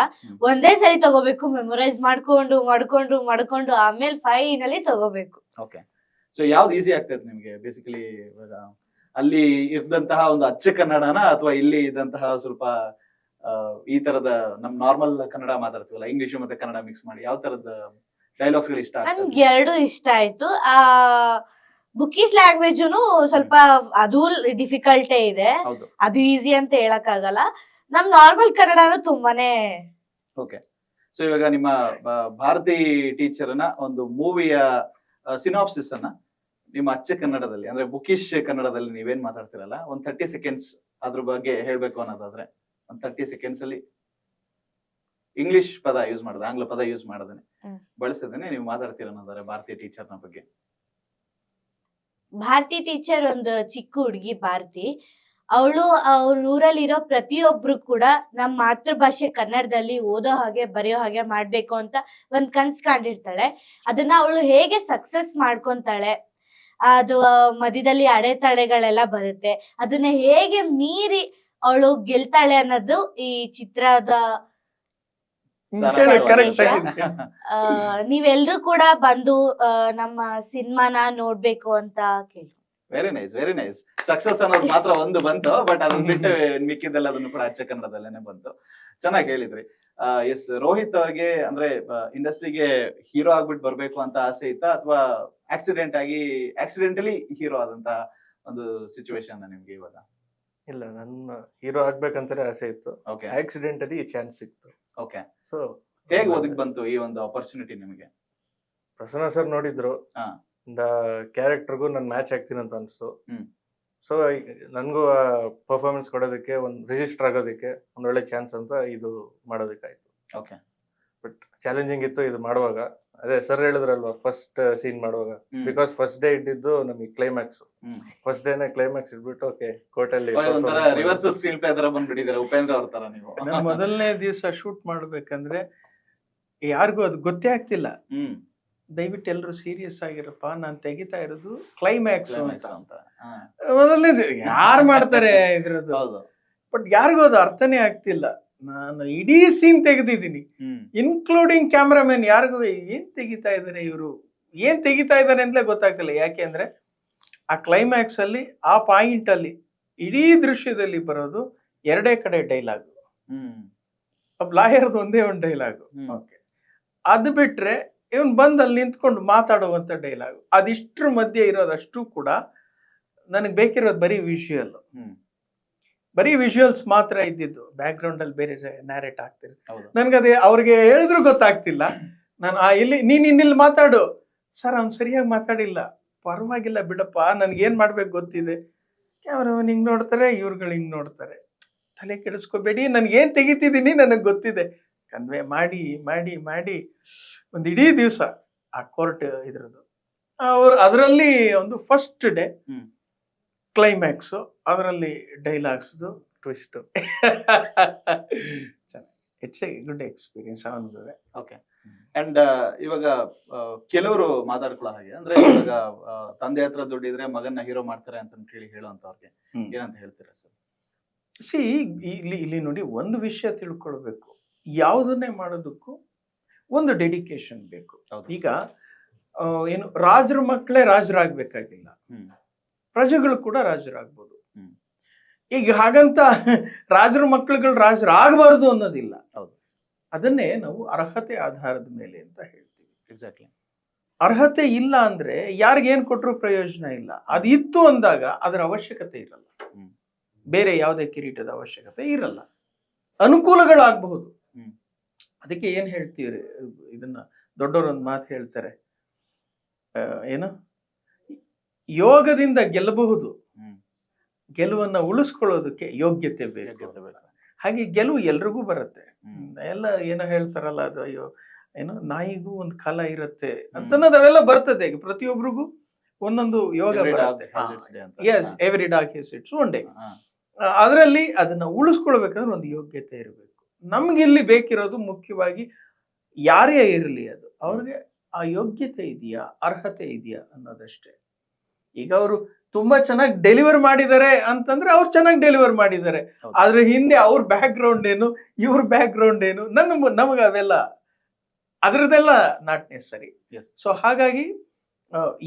ಒಂದೇ ಸರಿ ತಗೋಬೇಕು, ಮೆಮೊರೈಸ್ ಮಾಡ್ಕೊಂಡು ಆಮೇಲೆ ಫೈನಲಿ ತಗೋಬೇಕು. ಓಕೆ. ಸೊ ಯಾವ್ದು ಈಸಿ ಆಗ್ತೈತೆ ನಿಮ್ಗೆ ಬೇಸಿಕಲಿ? ಇವಾಗ ಅಲ್ಲಿ ಇದ್ದಂತಹ ಒಂದು ಅಚ್ಚ ಕನ್ನಡನ ಅಥವಾ ಇಲ್ಲಿ ಇದ್ದಂತಹ ಸ್ವಲ್ಪ ಈ ತರದ ನಮ್ ನಾರ್ಮಲ್ ಕನ್ನಡ ಮಾತಾಡ್ತೀವಲ್ಲ, ಇಂಗ್ಲಿಷ್ ಮತ್ತೆ ಕನ್ನಡ ಮಿಕ್ಸ್ ಮಾಡಿ ಯಾವ ತರದ ಡೈಲಾಗ್ಸ್ ಗಳು ಇಷ್ಟ ಆಗ್ತದೆ? ನನ್ಗೆ ಎರಡು ಇಷ್ಟ ಆಯ್ತು. ಬುಕ್ಕಿಶ್ ಲ್ಯಾಂಗ್ವೇಜುನು ಸ್ವಲ್ಪ ಅದು ಡಿಫಿಕಲ್ಟೇ ಇದೆ, ಹೌದು. ಅದು ಈಸಿ ಅಂತ ಹೇಳಕ್ ಆಗಲ್ಲ. ನಮ್ ನಾರ್ಮಲ್ ಕನ್ನಡನು ತುಂಬಾನೇ. ಓಕೆ, ಸೊ ಇವಾಗ ನಿಮ್ಮ ಭಾರತಿ ಟೀಚರ್ನ ಒಂದು ಮೂವಿಯ ಸಿನಾಪ್ಸಿಸ್ ಅನ್ನ ನಿಮ್ಮ ಅಚ್ಚ ಕನ್ನಡದಲ್ಲಿ ಅಂದ್ರೆ ಬುಕಿಶ್ ಕನ್ನಡದಲ್ಲಿ ನೀವೇನ್ ಮಾತಾಡ್ತಿರಲ್ಲ, ಒಂದ್ 30 ಸೆಕೆಂಡ್ಸ್ ಅದ್ರ ಬಗ್ಗೆ ಹೇಳ್ಬೇಕು ಅನ್ನೋದಾದ್ರೆ ಒಂದ್ 30 ಸೆಕೆಂಡ್ಸ್ ಅಲ್ಲಿ ಇಂಗ್ಲಿಷ್ ಪದ ಯೂಸ್ ಮಾಡೋದು, ಆಂಗ್ಲ ಪದ ಯೂಸ್ ಮಾಡದೇನೆ ಬಳಸದೇನೆ ನೀವು ಮಾತಾಡ್ತೀರ ಅನ್ನೋದಾದ್ರೆ ಭಾರತೀಯ ಟೀಚರ್ನ ಬಗ್ಗೆ. ಭಾರತಿ ಟೀಚರ್ ಒಂದು ಚಿಕ್ಕ ಹುಡುಗಿ ಭಾರತಿ. ಅವಳು ಅವ್ರ ಊರಲ್ಲಿರೋ ಪ್ರತಿಯೊಬ್ರು ಕೂಡ ನಮ್ಮ ಮಾತೃಭಾಷೆ ಕನ್ನಡದಲ್ಲಿ ಓದೋ ಹಾಗೆ ಬರೆಯೋ ಹಾಗೆ ಮಾಡ್ಬೇಕು ಅಂತ ಒಂದ್ ಕನ್ಸ್ ಕಂಡಿರ್ತಾಳೆ. ಅದನ್ನ ಅವಳು ಹೇಗೆ ಸಕ್ಸಸ್ ಮಾಡ್ಕೊಂತಾಳೆ, ಅದು ಮಧ್ಯದಲ್ಲಿ ಅಡೆತಡೆಗಳೆಲ್ಲ ಬರುತ್ತೆ, ಅದನ್ನ ಹೇಗೆ ಮೀರಿ ಅವಳು ಗೆಲ್ತಾಳೆ ಅನ್ನೋದು ಈ ಚಿತ್ರದ ನೀವೆಲ್ರೂ ಕೂಡ ಬಂದು ನಮ್ಮ ಸಿನಿಮಾನ ನೋಡ್ಬೇಕು ಅಂತ ಕೇಳಿ. Very nice, very nice. Success ಅನ್ನೋದು ಮಾತ್ರ ಒಂದು ಬಂತು, ಬಟ್ ಅದನ್ನ ಬಿಟ್ಟು ಮಿಕ್ಕಿದ್ದೆಲ್ಲ ಅದನ್ನು ಕೂಡ ಅಚ್ಚ ಕನ್ನಡದಲ್ಲೇನೆ ಬಂತು. ಚೆನ್ನಾಗಿ ಹೇಳಿದ್ರಿ. ಎಸ್, ರೋಹಿತ್ ಅವರಿಗೆ ಅಂದ್ರೆ ಇಂಡಸ್ಟ್ರಿಗೆ ಹೀರೋ ಆಗ್ಬಿಟ್ಟು ಬರ್ಬೇಕು ಅಂತ ಆಸೆ ಇತ್ತಾ, ಅಥವಾ ಆಕ್ಸಿಡೆಂಟಲಿ ಹೀರೋ ಆದಂತ ಒಂದು ಸಿಚುವೇಶನ್ ನಿಮ್ಗೆ ಇವಾಗ? ಇಲ್ಲ, ನನ್ನ ಹೀರೋ ಆಗ್ಬೇಕಂತಾನೆ ಆಸೆ ಇತ್ತು. ಓಕೆ, ಆಕ್ಸಿಡೆಂಟಲಿ ಈ ಚಾನ್ಸ್ ಸಿಕ್ತು. ಓಕೆ. ಸೊ ಹೇಗೆ ಒದಗಿ ಬಂತು ಈ ಒಂದು ಆಪರ್ಚುನಿಟಿ ನಿಮಗೆ? ಪ್ರಸನ್ನ ಸರ್ ನೋಡಿದ್ರು, ಕ್ಯಾರೆಕ್ಟರ್ಗೂ ನಾನು ಮ್ಯಾಚ್ ಆಗ್ತೀನಿ ಅಂತ ಅನ್ಸ್ತು. ಸೊ ನನ್ಗೂ ಪರ್ಫಾರ್ಮೆನ್ಸ್ ಕೊಡೋದಕ್ಕೆ, ಒಂದು ರಿಜಿಸ್ಟರ್ ಆಗೋದಕ್ಕೆ ಒಂದ್ ಒಳ್ಳೆ ಚಾನ್ಸ್ ಅಂತ ಇದು ಮಾಡೋದಕ್ಕಾಯ್ತು. ಓಕೆ, ಬಟ್ ಚಾಲೆಂಜಿಂಗ್ ಇತ್ತು ಇದು ಮಾಡುವಾಗ. ಅದೇ ಸರ್ ಹೇಳಿದ್ರಲ್ವಾ, ಫಸ್ಟ್ ಸೀನ್ ಮಾಡುವಾಗ, ಬಿಕಾಸ್ ಫಸ್ಟ್ ಡೇ ಇಟ್ಟಿದ್ದು ನಮಗೆ ಕ್ಲೈಮ್ಯಾಕ್ಸ್. ಫಸ್ಟ್ ಡೇನೆ ಕ್ಲೈಮ್ಯಾಕ್ಸ್ ಇಟ್ಬಿಟ್ಟು ಓಕೆ ಕೋರ್ಟಲ್ಲಿ ರಿವರ್ಸ್ ಸ್ಕ್ರೀನ್ ಪ್ಲೇ ತರ ಬಂದ್ಬಿಟ್ಟಿದ್ದಾರೆ ಉಪೇಂದ್ರ ಅವ್ರ ತರ ನೀವು. ಮೊದಲನೇ ದಿವಸ ಶೂಟ್ ಮಾಡ್ಬೇಕಂದ್ರೆ ಯಾರಿಗೂ ಅದು ಗೊತ್ತೇ ಆಗ್ತಿಲ್ಲ. ದಯವಿಟ್ಟು ಎಲ್ರು ಸೀರಿಯಸ್ ಆಗಿರಪ್ಪ, ನಾನ್ ತೆಗಿತಾ ಇರೋದು ಕ್ಲೈಮ್ಯಾಕ್ಸ್ ಅಂತ. ಮೊದಲನೇದು ಯಾರು ಮಾಡ್ತಾರೆ ಇದ್ರದ್ದು, ಬಟ್ ಯಾರಿಗೂ ಅದು ಅರ್ಥನೇ ಆಗ್ತಿಲ್ಲ. ನಾನು ಇಡೀ ಸೀನ್ ತೆಗೆದಿದ್ದೀನಿ, ಇನ್ಕ್ಲೂಡಿಂಗ್ ಕ್ಯಾಮ್ರಾಮನ್. ಯಾರಿಗೂ ಏನ್ ತೆಗಿತಾ ಇದಾರೆ ಇವರು, ಏನ್ ತೆಗಿತಾ ಇದಾರೆ ಅಂತಲೇ ಗೊತ್ತಾಗ್ತಿಲ್ಲ. ಯಾಕೆ ಅಂದ್ರೆ ಆ ಕ್ಲೈಮ್ಯಾಕ್ಸ್ ಅಲ್ಲಿ, ಆ ಪಾಯಿಂಟ್ ಅಲ್ಲಿ, ಇಡೀ ದೃಶ್ಯದಲ್ಲಿ ಬರೋದು ಎರಡೇ ಕಡೆ ಡೈಲಾಗ್. ಲಾಯರ್ದು ಒಂದೇ ಒಂದು ಡೈಲಾಗ್. ಓಕೆ, ಅದು ಬಿಟ್ರೆ ಇವನ್ ಬಂದ್ ಅಲ್ಲಿ ನಿಂತ್ಕೊಂಡು ಮಾತಾಡುವಂತ ಡೈಲಾಗ್. ಅದಿಷ್ಟ್ರ ಮಧ್ಯೆ ಇರೋದಷ್ಟು ಕೂಡ ನನಗೆ ಬೇಕಿರೋದು ಬರೀ ವಿಷುವಲ್. ಬರೀ ವಿಜುವಲ್ಸ್ ಮಾತ್ರ ಇದ್ದಿದ್ದು, ಬ್ಯಾಕ್ ಗ್ರೌಂಡ್ ಅಲ್ಲಿ ಬೇರೆ ನ್ಯಾರೇಟ್ ಆಗ್ತಿರುತ್ತೆ. ನನ್ಗದೇ ಅವ್ರಿಗೆ ಹೇಳಿದ್ರು ಗೊತ್ತಾಗ್ತಿಲ್ಲ. ನಾನು ಇಲ್ಲಿ ನೀನ್ ಇನ್ನಿಲ್ಲಿ ಮಾತಾಡು ಸರ್, ಅವ್ನು ಸರಿಯಾಗಿ ಮಾತಾಡಿಲ್ಲ, ಪರವಾಗಿಲ್ಲ ಬಿಡಪ್ಪ, ನನ್ಗೇನ್ ಮಾಡ್ಬೇಕು ಗೊತ್ತಿದೆ. ಕ್ಯಾಮ್ರಾಮನ್ ಹಿಂಗ್ ನೋಡ್ತಾರೆ, ಇವ್ರುಗಳು ಹಿಂಗ್ ನೋಡ್ತಾರೆ. ತಲೆ ಕೆಡಿಸ್ಕೋಬೇಡಿ, ನನ್ಗೇನ್ ತೆಗಿತಿದ್ದೀನಿ ನನಗ್ ಗೊತ್ತಿದೆ. ಕನ್ವೆ ಮಾಡಿ ಮಾಡಿ ಮಾಡಿ ಒಂದ್ ಇಡೀ ದಿವಸ ಆ ಕೋರ್ಟ್ ಇದ್ರದ್ದು ಅವ್ರು ಅದರಲ್ಲಿ ಒಂದು ಫಸ್ಟ್ ಡೇ ಕ್ಲೈಮ್ಯಾಕ್ಸ್, ಅದರಲ್ಲಿ dialogues twist. It's A good experience ಅವನಿಗೆ. ಓಕೆ, ಅಂಡ್ ಇವಾಗ ಕೆಲವರು ಮಾತಾಡ್ಕೊಳ್ಳೋ ಹಾಗೆ ಅಂದ್ರೆ, ಇವಾಗ ತಂದೆ ಹತ್ರ ದುಡ್ಡಿದ್ರೆ ಮಗನ್ನ ಹೀರೋ ಮಾಡ್ತಾರೆ ಅಂತ ಹೇಳಿ ಹೇಳುವಂತವ್ರಿಗೆ ಏನಂತ ಹೇಳ್ತೀರಾ ಸರ್? ಸಿ, ಇಲ್ಲಿ ನೋಡಿ, ಒಂದು ವಿಷಯ ತಿಳ್ಕೊಳ್ಬೇಕು, ಯಾವುದನ್ನೇ ಮಾಡೋದಕ್ಕೂ ಒಂದು ಡೆಡಿಕೇಶನ್ ಬೇಕು. ಈಗ ಏನು, ರಾಜರ ಮಕ್ಕಳೇ ರಾಜರಾಗ್ಬೇಕಾಗಿಲ್ಲ, ಪ್ರಜೆಗಳು ಕೂಡ ರಾಜರಾಗ್ಬೋದು. ಈಗ ಹಾಗಂತ ರಾಜರ ಮಕ್ಕಳುಗಳು ರಾಜರಾಗಬಾರದು ಅನ್ನೋದಿಲ್ಲ. ಅದನ್ನೇ ನಾವು ಅರ್ಹತೆ ಆಧಾರದ ಮೇಲೆ ಅಂತ ಹೇಳ್ತೀವಿ. ಎಕ್ಸಾಕ್ಟ್ಲಿ. ಅರ್ಹತೆ ಇಲ್ಲ ಅಂದ್ರೆ ಯಾರಿಗೇನ್ ಕೊಟ್ಟರು ಪ್ರಯೋಜನ ಇಲ್ಲ. ಅದಿತ್ತು ಅಂದಾಗ ಅದರ ಅವಶ್ಯಕತೆ ಇರಲ್ಲ, ಬೇರೆ ಯಾವುದೇ ಕಿರೀಟದ ಅವಶ್ಯಕತೆ ಇರಲ್ಲ, ಅನುಕೂಲಗಳಾಗಬಹುದು. ಅದಕ್ಕೆ ಏನ್ ಹೇಳ್ತೀವಿ, ಇದನ್ನ ದೊಡ್ಡವರೊಂದು ಮಾತು ಹೇಳ್ತಾರೆ, ಏನು, ಯೋಗದಿಂದ ಗೆಲ್ಲಬಹುದು, ಗೆಲುವನ್ನ ಉಳಿಸ್ಕೊಳ್ಳೋದಕ್ಕೆ ಯೋಗ್ಯತೆ ಬೇಕು. ಹಾಗೆ ಗೆಲುವು ಎಲ್ರಿಗೂ ಬರುತ್ತೆ. ಎಲ್ಲ ಏನೋ ಹೇಳ್ತಾರಲ್ಲ, ಅದು ಅಯ್ಯೋ ಏನೋ ನಾಯಿಗೂ ಒಂದು ಕಾಲ ಇರುತ್ತೆ ಅಂತನ್ನೋದು ಅವೆಲ್ಲ ಬರ್ತದೆ. ಪ್ರತಿಯೊಬ್ಬರಿಗೂ ಒಂದೊಂದು ಯೋಗ ಬರುತ್ತೆ. Every dog has its one day. ಅದರಲ್ಲಿ ಅದನ್ನ ಉಳಿಸ್ಕೊಳ್ಬೇಕಂದ್ರೆ ಒಂದು ಯೋಗ್ಯತೆ ಇರಬೇಕು. ನಮ್ಗೆ ಇಲ್ಲಿ ಬೇಕಿರೋದು ಮುಖ್ಯವಾಗಿ ಯಾರೇ ಇರಲಿ, ಅದು ಅವ್ರಿಗೆ ಆ ಯೋಗ್ಯತೆ ಇದೆಯಾ, ಅರ್ಹತೆ ಇದೆಯಾ ಅನ್ನೋದಷ್ಟೇ. ಈಗ ಅವರು ತುಂಬಾ ಚೆನ್ನಾಗಿ ಡೆಲಿವರ್ ಮಾಡಿದ್ದಾರೆ ಅಂತಂದ್ರೆ ಅವ್ರು ಚೆನ್ನಾಗಿ ಡೆಲಿವರ್ ಮಾಡಿದ್ದಾರೆ, ಆದ್ರೆ ಹಿಂದೆ ಅವ್ರ ಬ್ಯಾಕ್ ಗ್ರೌಂಡ್ ಏನು, ಇವ್ರ ಬ್ಯಾಕ್ ಗ್ರೌಂಡ್ ಏನು, ನಮಗ ಅವೆಲ್ಲ ಅದ್ರದ್ದೆಲ್ಲ ನಾಟ್ ನೆಸರಿ. ಸೊ ಹಾಗಾಗಿ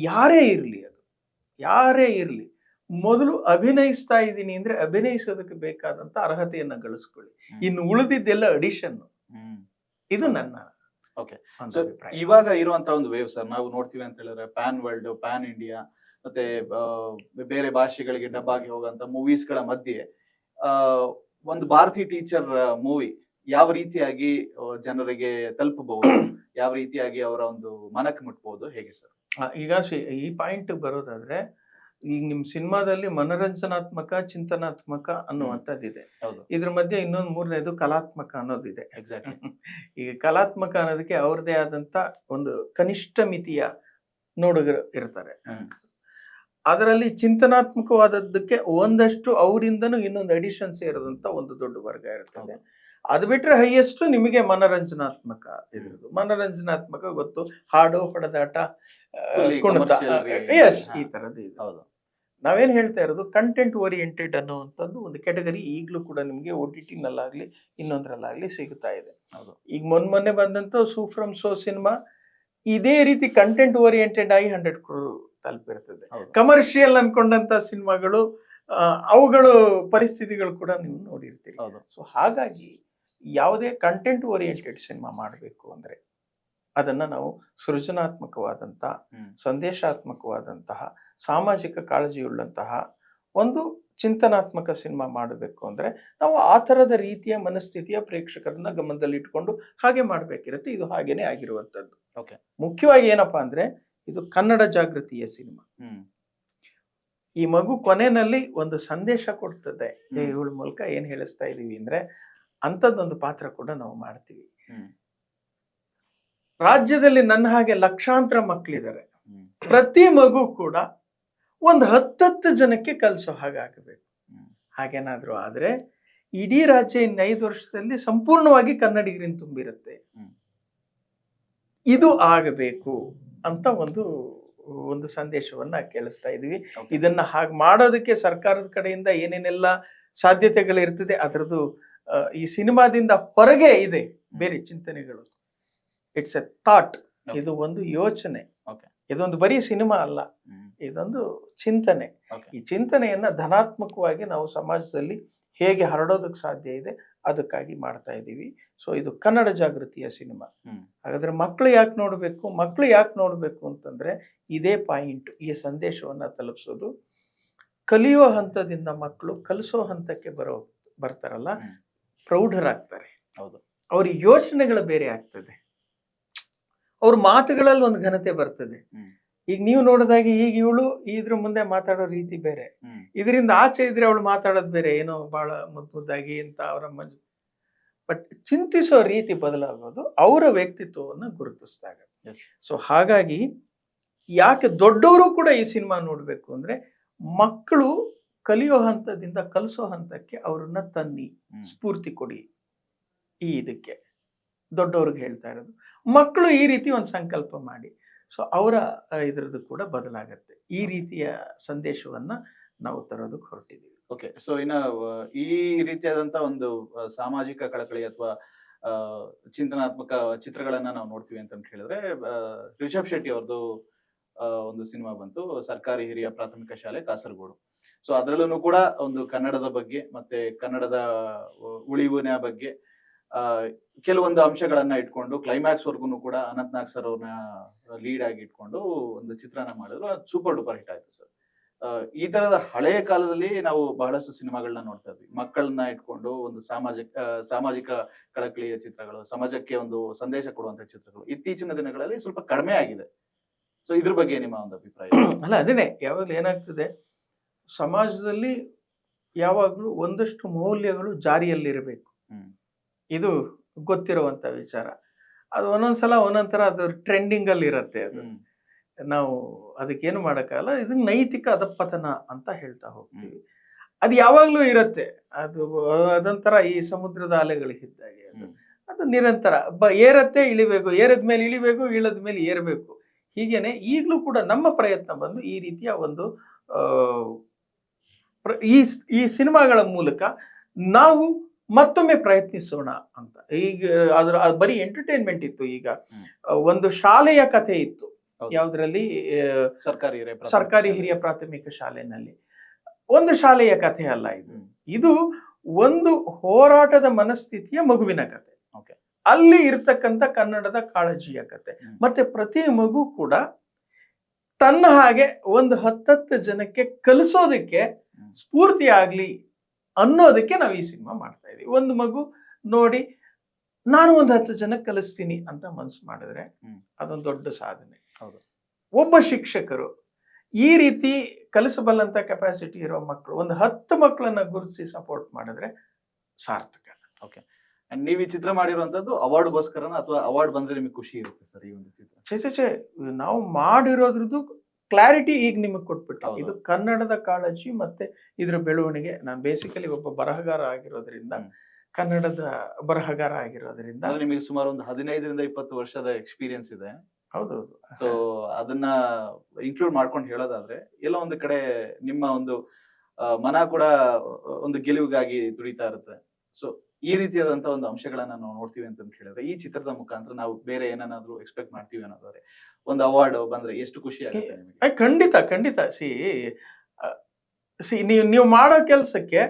ಯಾರೇ ಇರ್ಲಿ, ಅದು ಯಾರೇ ಇರ್ಲಿ, ಮೊದಲು ಅಭಿನಯಿಸ್ತಾ ಇದ್ದೀನಿ ಅಂದ್ರೆ ಅಭಿನಯಿಸೋದಕ್ಕೆ ಬೇಕಾದಂತ ಅರ್ಹತೆಯನ್ನ ಗಳಿಸ್ಕೊಳ್ಳಿ. ಇನ್ನು ಉಳಿದಿದ್ದೆಲ್ಲ ಅಡಿಷನ್. ಇದು ನನ್ನ ಓಕೆ. ಒಂದು ಸೊ ಅಭಿಪ್ರಾಯ. ಇವಾಗ ಇರುವಂತ ಒಂದು ವೇವ್ ಸರ್, ನಾವು ನೋಡ್ತೀವಿ ಅಂತ ಹೇಳಿದ್ರೆ ಪ್ಯಾನ್ ವರ್ಲ್ಡ್, ಪ್ಯಾನ್ ಇಂಡಿಯಾ, ಮತ್ತೆ ಬೇರೆ ಭಾಷೆಗಳಿಗೆ ಡಬ್ ಆಗಿ ಹೋಗುವಂತ ಮೂವೀಸ್ ಗಳ ಮಧ್ಯೆ ಒಂದು ಭಾರತಿ ಟೀಚರ್ ಮೂವಿ ಯಾವ ರೀತಿಯಾಗಿ ಜನರಿಗೆ ತಲುಪಬಹುದು, ಯಾವ ರೀತಿಯಾಗಿ ಅವರ ಒಂದು ಮನಕ್ಕೆ ಮುಟ್ಬಹುದು, ಹೇಗೆ ಸರ್? ಈಗ ಈ ಪಾಯಿಂಟ್ ಬರೋದಾದ್ರೆ, ಈಗ ನಿಮ್ ಸಿನಿಮಾದಲ್ಲಿ ಮನರಂಜನಾತ್ಮಕ, ಚಿಂತನಾತ್ಮಕ ಅನ್ನುವಂಥದ್ದಿದೆ. ಹೌದು. ಇದ್ರ ಮಧ್ಯೆ ಇನ್ನೊಂದು ಮೂರನೇದು ಕಲಾತ್ಮಕ ಅನ್ನೋದಿದೆ. ಎಕ್ಸಾಕ್ಟ್ಲಿ. ಈಗ ಕಲಾತ್ಮಕ ಅನ್ನೋದಕ್ಕೆ ಅವ್ರದೇ ಆದಂತ ಒಂದು ಕನಿಷ್ಠ ಮಿತಿಯ ನೋಡುಗರು ಇರ್ತಾರೆ. ಅದರಲ್ಲಿ ಚಿಂತನಾತ್ಮಕವಾದದ್ದಕ್ಕೆ ಒಂದಷ್ಟು ಅವರಿಂದನೂ ಇನ್ನೊಂದು ಅಡಿಷನ್ ಸೇರಿದಂತ ಒಂದು ದೊಡ್ಡ ವರ್ಗ ಇರ್ತದೆ. ಅದು ಬಿಟ್ರೆ ಹೈಯೆಸ್ಟ್ ನಿಮಗೆ ಮನರಂಜನಾತ್ಮಕ ಇರೋದು. ಮನರಂಜನಾತ್ಮಕ ಗೊತ್ತು, ಹಾಡು, ಹೊಡೆದಾಟ, ಕುಣಿತ, ಎಸ್, ಈ ತರದ್ದು ಇದೆ. ಹೌದು. ನಾವೇನ್ ಹೇಳ್ತಾ ಇರೋದು ಕಂಟೆಂಟ್ ಓರಿಯೆಂಟೆಡ್ ಅನ್ನುವಂಥದ್ದು ಒಂದು ಕೆಟಗರಿ ಈಗಲೂ ಕೂಡ ನಿಮ್ಗೆ OTT ನಲ್ಲಾಗ್ಲಿ ಇನ್ನೊಂದ್ರಲ್ಲಾಗ್ಲಿ ಸಿಗ್ತಾ ಇದೆ. ಹೌದು. ಈಗ ಮೊನ್ನೆ ಬಂದಂತ ಸೂಫ್ರಮ್ ಸೋ ಸಿನಿಮಾ ಇದೇ ರೀತಿ ಕಂಟೆಂಟ್ ಓರಿಯೆಂಟೆಡ್ ಆಗಿ 100 crore ತಲುಪಿರ್ತದೆ. ಕಮರ್ಷಿಯಲ್ ಅನ್ಕೊಂಡಂತ ಸಿನಿಮಾಗಳು, ಅವುಗಳು ಪರಿಸ್ಥಿತಿಗಳು ಕೂಡ ನೀವು ನೋಡಿರ್ತೀರಿ. ಸೊ ಹಾಗಾಗಿ ಯಾವುದೇ ಕಂಟೆಂಟ್ ಓರಿಯೆಂಟೆಡ್ ಸಿನಿಮಾ ಮಾಡಬೇಕು ಅಂದ್ರೆ ಅದನ್ನ ನಾವು ಸೃಜನಾತ್ಮಕವಾದಂತ, ಸಂದೇಶಾತ್ಮಕವಾದಂತಹ, ಸಾಮಾಜಿಕ ಕಾಳಜಿಯುಳ್ಳಂತಹ ಒಂದು ಚಿಂತನಾತ್ಮಕ ಸಿನಿಮಾ ಮಾಡಬೇಕು ಅಂದ್ರೆ ನಾವು ಆ ತರದ ರೀತಿಯ ಮನಸ್ಥಿತಿಯ ಪ್ರೇಕ್ಷಕರನ್ನ ಗಮನದಲ್ಲಿ ಇಟ್ಕೊಂಡು ಹಾಗೆ ಮಾಡ್ಬೇಕಿರುತ್ತೆ. ಇದು ಹಾಗೇನೆ ಆಗಿರುವಂತದ್ದು. ಮುಖ್ಯವಾಗಿ ಏನಪ್ಪಾ ಅಂದ್ರೆ ಇದು ಕನ್ನಡ ಜಾಗೃತಿಯ ಸಿನಿಮಾ. ಈ ಮಗು ಕೊನೆಯಲ್ಲಿ ಒಂದು ಸಂದೇಶ ಕೊಡ್ತದೆ. ಇವಳ ಮೂಲಕ ಏನ್ ಹೇಳಿಸ್ತಾ ಇದೀವಿ ಅಂದ್ರೆ ಅಂಥದ್ದೊಂದು ಪಾತ್ರ ಕೂಡ ನಾವು ಮಾಡ್ತೀವಿ. ರಾಜ್ಯದಲ್ಲಿ ನನ್ನ ಹಾಗೆ ಲಕ್ಷಾಂತರ ಮಕ್ಕಳಿದ್ದಾರೆ. ಪ್ರತಿ ಮಗು ಕೂಡ ಒಂದು 10 ಜನಕ್ಕೆ ಕಲಿಸೋ ಹಾಗಾಗಬೇಕು. ಹಾಗೇನಾದ್ರೂ ಆದ್ರೆ ಇಡೀ ರಾಜ್ಯ ಇನ್ನು 5 ವರ್ಷದಲ್ಲಿ ಸಂಪೂರ್ಣವಾಗಿ ಕನ್ನಡಿಗರಿಂದ ತುಂಬಿರುತ್ತೆ. ಇದು ಆಗಬೇಕು ಅಂತ ಒಂದು ಸಂದೇಶವನ್ನ ಕೇಳಿಸ್ತಾ ಇದೀವಿ. ಇದನ್ನ ಹಾಗೆ ಮಾಡೋದಕ್ಕೆ ಸರ್ಕಾರದ ಕಡೆಯಿಂದ ಏನೇನೆಲ್ಲ ಸಾಧ್ಯತೆಗಳಿರ್ತದೆ ಅದರದ್ದು ಈ ಸಿನಿಮಾದಿಂದ ಹೊರಗೆ ಇದೆ ಬೇರೆ ಚಿಂತನೆಗಳು. It's A thought. ಇದು ಒಂದು ಯೋಚನೆ. ಇದೊಂದು ಬರೀ ಸಿನಿಮಾ ಅಲ್ಲ, ಇದೊಂದು ಚಿಂತನೆ. ಈ ಚಿಂತನೆಯನ್ನ ಧನಾತ್ಮಕವಾಗಿ ನಾವು ಸಮಾಜದಲ್ಲಿ ಹೇಗೆ ಹರಡೋದಕ್ಕೆ ಸಾಧ್ಯ ಇದೆ ಅದಕ್ಕಾಗಿ ಮಾಡ್ತಾ ಇದ್ದೀವಿ. ಸೊ ಇದು ಕನ್ನಡ ಜಾಗೃತಿಯ ಸಿನಿಮಾ. ಹಾಗಾದ್ರೆ ಮಕ್ಕಳು ಯಾಕೆ ನೋಡ್ಬೇಕು ಅಂತಂದ್ರೆ ಇದೇ ಪಾಯಿಂಟ್. ಈ ಸಂದೇಶವನ್ನ ತಲುಪಿಸೋದು. ಕಲಿಯೋ ಹಂತದಿಂದ ಮಕ್ಕಳು ಕಲಿಸೋ ಹಂತಕ್ಕೆ ಬರ್ತಾರಲ್ಲ, ಪ್ರೌಢರಾಗ್ತಾರೆ. ಅವ್ರ ಯೋಚನೆಗಳು ಬೇರೆ ಆಗ್ತದೆ, ಅವ್ರ ಮಾತುಗಳಲ್ಲಿ ಒಂದು ಘನತೆ ಬರ್ತದೆ. ಈಗ ನೀವು ನೋಡಿದಾಗ ಈಗ ಇವಳು ಇದ್ರ ಮುಂದೆ ಮಾತಾಡೋ ರೀತಿ ಬೇರೆ, ಇದರಿಂದ ಆಚೆ ಇದ್ರೆ ಅವಳು ಮಾತಾಡೋದು ಬೇರೆ, ಏನೋ ಬಹಳ ಮುದ್ದಾಗಿ ಅಂತ ಅವರ ಬಟ್ ಚಿಂತಿಸೋ ರೀತಿ ಬದಲಾಗೋದು ಅವರ ವ್ಯಕ್ತಿತ್ವವನ್ನ ಗುರುತಿಸಿದಾಗ. ಸೊ ಹಾಗಾಗಿ ಯಾಕೆ ದೊಡ್ಡವರು ಕೂಡ ಈ ಸಿನಿಮಾ ನೋಡ್ಬೇಕು ಅಂದ್ರೆ ಮಕ್ಕಳು ಕಲಿಯೋ ಹಂತದಿಂದ ಕಲಿಸೋ ಹಂತಕ್ಕೆ ಅವ್ರನ್ನ ತನ್ನಿ, ಸ್ಫೂರ್ತಿ ಕೊಡಿ. ಇದಕ್ಕೆ ದೊಡ್ಡವ್ರಿಗೆ ಹೇಳ್ತಾ ಇರೋದು. ಮಕ್ಕಳು ಈ ರೀತಿ ಒಂದು ಸಂಕಲ್ಪ ಮಾಡಿ, ಸೊ ಅವರ ಇದ್ರದ್ದು ಕೂಡ ಬದಲಾಗತ್ತೆ. ಈ ರೀತಿಯ ಸಂದೇಶವನ್ನ ನಾವು ತರೋದಕ್ಕೆ ಹೊರಟಿದ್ದೀವಿ. ಓಕೆ. ಸೊ ಇನ್ನ ಈ ರೀತಿಯಾದಂತ ಒಂದು ಸಾಮಾಜಿಕ ಕಳಕಳಿ ಅಥವಾ ಚಿಂತನಾತ್ಮಕ ಚಿತ್ರಗಳನ್ನ ನಾವು ನೋಡ್ತೀವಿ ಅಂತ ಹೇಳಿದ್ರೆ, ರಿಷಬ್ ಶೆಟ್ಟಿ ಅವ್ರದ್ದು ಒಂದು ಸಿನಿಮಾ ಬಂತು, ಸರ್ಕಾರಿ ಹಿರಿಯ ಪ್ರಾಥಮಿಕ ಶಾಲೆ ಕಾಸರಗೋಡು. ಸೊ ಅದರಲ್ಲೂ ಕೂಡ ಒಂದು ಕನ್ನಡದ ಬಗ್ಗೆ ಮತ್ತೆ ಕನ್ನಡದ ಉಳಿವಿನ ಬಗ್ಗೆ ಕೆಲವೊಂದು ಅಂಶಗಳನ್ನ ಇಟ್ಕೊಂಡು ಕ್ಲೈಮ್ಯಾಕ್ಸ್ ವರ್ಗು ಕೂಡ ಅನಂತ್ ನಾಗ್ ಸರ್ ಅವ್ರನ್ನ ಲೀಡ್ ಆಗಿ ಇಟ್ಕೊಂಡು ಒಂದು ಚಿತ್ರನ ಮಾಡಿದ್ರು. ಅದು ಸೂಪರ್ ಡೂಪರ್ ಹಿಟ್ ಆಯ್ತು ಸರ್. ಈ ತರದ ಹಳೆಯ ಕಾಲದಲ್ಲಿ ನಾವು ಬಹಳಷ್ಟು ಸಿನಿಮಾಗಳನ್ನ ನೋಡ್ತಾ ಇದ್ವಿ, ಮಕ್ಕಳನ್ನ ಇಟ್ಕೊಂಡು ಒಂದು ಸಾಮಾಜಿಕ ಕಳಕಳಿಯ ಚಿತ್ರಗಳು, ಸಮಾಜಕ್ಕೆ ಒಂದು ಸಂದೇಶ ಕೊಡುವಂತ ಚಿತ್ರಗಳು ಇತ್ತೀಚಿನ ದಿನಗಳಲ್ಲಿ ಸ್ವಲ್ಪ ಕಡಿಮೆ ಆಗಿದೆ. ಸೊ ಇದ್ರ ಬಗ್ಗೆ ನಿಮ್ಮ ಒಂದು ಅಭಿಪ್ರಾಯ? ಅಲ್ಲ, ಅದೇನೆ, ಯಾವಾಗಲೂ ಏನಾಗ್ತದೆ, ಸಮಾಜದಲ್ಲಿ ಯಾವಾಗ್ಲೂ ಒಂದಷ್ಟು ಮೌಲ್ಯಗಳು ಜಾರಿಯಲ್ಲಿರಬೇಕು. ಇದು ಗೊತ್ತಿರುವಂತ ವಿಚಾರ. ಅದು ಒಂದೊಂದ್ಸಲ ಒಂದೊಂಥರ ಅದು ಟ್ರೆಂಡಿಂಗ್ ಅಲ್ಲಿ ಇರತ್ತೆ. ಅದು ನಾವು ಅದಕ್ಕೇನು ಮಾಡಕ್ಕಾಗಲ್ಲ. ಇದು ನೈತಿಕ ಅಧಪತನ ಅಂತ ಹೇಳ್ತಾ ಹೋಗ್ತೀವಿ. ಅದು ಯಾವಾಗ್ಲೂ ಇರತ್ತೆ. ಅದೊಂಥರ ಈ ಸಮುದ್ರದ ಅಲೆಗಳಿದ್ದಾಗೆ. ಅದು ನಿರಂತರ ಏರತ್ತೆ, ಇಳಿಬೇಕು, ಏರದ್ಮೇಲೆ ಇಳಿಬೇಕು, ಇಳದ್ಮೇಲೆ ಏರ್ಬೇಕು. ಹೀಗೇನೆ ಈಗಲೂ ಕೂಡ ನಮ್ಮ ಪ್ರಯತ್ನ ಬಂದು ಈ ರೀತಿಯ ಒಂದು ಈ ಸಿನಿಮಾಗಳ ಮೂಲಕ ನಾವು ಮತ್ತೊಮ್ಮೆ ಪ್ರಯತ್ನಿಸೋಣ ಅಂತ. ಈಗ ಬರೀ ಎಂಟರ್ಟೈನ್ಮೆಂಟ್ ಇತ್ತು. ಈಗ ಒಂದು ಶಾಲೆಯ ಕಥೆ ಇತ್ತು, ಯಾವ್ದ್ರಲ್ಲಿ, ಸರ್ಕಾರಿ ಹಿರಿಯ ಪ್ರಾಥಮಿಕ ಶಾಲೆನಲ್ಲಿ. ಒಂದು ಶಾಲೆಯ ಕಥೆ ಅಲ್ಲ ಇದು. ಇದು ಒಂದು ಹೋರಾಟದ ಮನಸ್ಥಿತಿಯ ಮಗುವಿನ ಕಥೆ. Okay. ಅಲ್ಲಿ ಇರ್ತಕ್ಕಂಥ ಕನ್ನಡದ ಕಾಳಜಿಯ ಕಥೆ. ಮತ್ತೆ ಪ್ರತಿ ಮಗು ಕೂಡ ತನ್ನ ಹಾಗೆ ಒಂದು 10 ಜನಕ್ಕೆ ಕಲಿಸೋದಕ್ಕೆ ಸ್ಫೂರ್ತಿ ಆಗ್ಲಿ ಅನ್ನೋದಕ್ಕೆ ನಾವು ಈ ಸಿನಿಮಾ ಮಾಡ್ತಾ ಇದೀವಿ. ಒಂದು ಮಗು ನೋಡಿ ನಾನು ಒಂದು 10 ಜನಕ್ಕೆ ಕಲಿಸ್ತೀನಿ ಅಂತ ಮನಸ್ಸು ಮಾಡಿದ್ರೆ ಅದೊಂದು ದೊಡ್ಡ ಸಾಧನೆ. ಹೌದು. ಒಬ್ಬ ಶಿಕ್ಷಕರು ಈ ರೀತಿ ಕಲಿಸಬಲ್ಲಂತ ಕೆಪಾಸಿಟಿ ಇರೋ ಮಕ್ಕಳು ಒಂದು 10 ಮಕ್ಕಳನ್ನ ಗುರುತಿಸಿ ಸಪೋರ್ಟ್ ಮಾಡಿದ್ರೆ ಸಾರ್ಥಕ. ಓಕೆ. ಅಂಡ್ ನೀವು ಈ ಚಿತ್ರ ಮಾಡಿರುವಂತದ್ದು ಅವಾರ್ಡ್ಗೋಸ್ಕರನ ಅಥವಾ ಅವಾರ್ಡ್ ಬಂದ್ರೆ ನಿಮಗೆ ಖುಷಿ ಇರುತ್ತೆ ಸರ್ ಈ ಒಂದು ಚಿತ್ರ? ಛೇ ನಾವು ಮಾಡಿರೋದ್ರದ್ದು ಕ್ಲಾರಿಟಿ ಈಗ ನಿಮಗೆ ಕೊಟ್ಬಿಟ್ಟು, ಇದು ಕನ್ನಡದ ಕಾಳಜಿ ಮತ್ತೆ ಇದ್ರ ಬೆಳವಣಿಗೆ. ನಾನು ಬೇಸಿಕಲಿ ಒಬ್ಬ ಬರಹಗಾರ ಆಗಿರೋದ್ರಿಂದ, ಕನ್ನಡದ ಬರಹಗಾರ ಆಗಿರೋದ್ರಿಂದ ನಿಮಗೆ ಸುಮಾರು ಒಂದು 15-20 ವರ್ಷದ ಎಕ್ಸ್ಪೀರಿಯನ್ಸ್ ಇದೆ. ಹೌದೌದು. ಸೊ ಅದನ್ನ ಇನ್ಕ್ಲೂಡ್ ಮಾಡ್ಕೊಂಡು ಹೇಳೋದಾದ್ರೆ ಎಲ್ಲ ಒಂದು ಕಡೆ ನಿಮ್ಮ ಒಂದು ಮನ ಕೂಡ ಒಂದು ಗೆಲುವಿಗಾಗಿ ದುಡಿತಾ ಇರುತ್ತೆ. ಸೊ ಈ ರೀತಿಯಾದಂತ ಒಂದು ಅಂಶಗಳನ್ನ ನಾವು ನೋಡ್ತೀವಿ ಅಂತ ಹೇಳಿದ್ರೆ ಈ ಚಿತ್ರದ ಮುಖಾಂತರ ನಾವು ಬೇರೆ ಏನಾದ್ರು ಎಕ್ಸ್ಪೆಕ್ಟ್ ಮಾಡ್ತೀವಿ ಅನ್ನೋದಾದ್ರೆ ಒಂದು ಅವಾರ್ಡ್ ಬಂದ್ರೆ ಎಷ್ಟು ಖುಷಿ ಆಗುತ್ತೆ ನಿಮಗೆ? ಖಂಡಿತ ನೀವು ಮಾಡೋ ಕೆಲ್ಸಕ್ಕೆ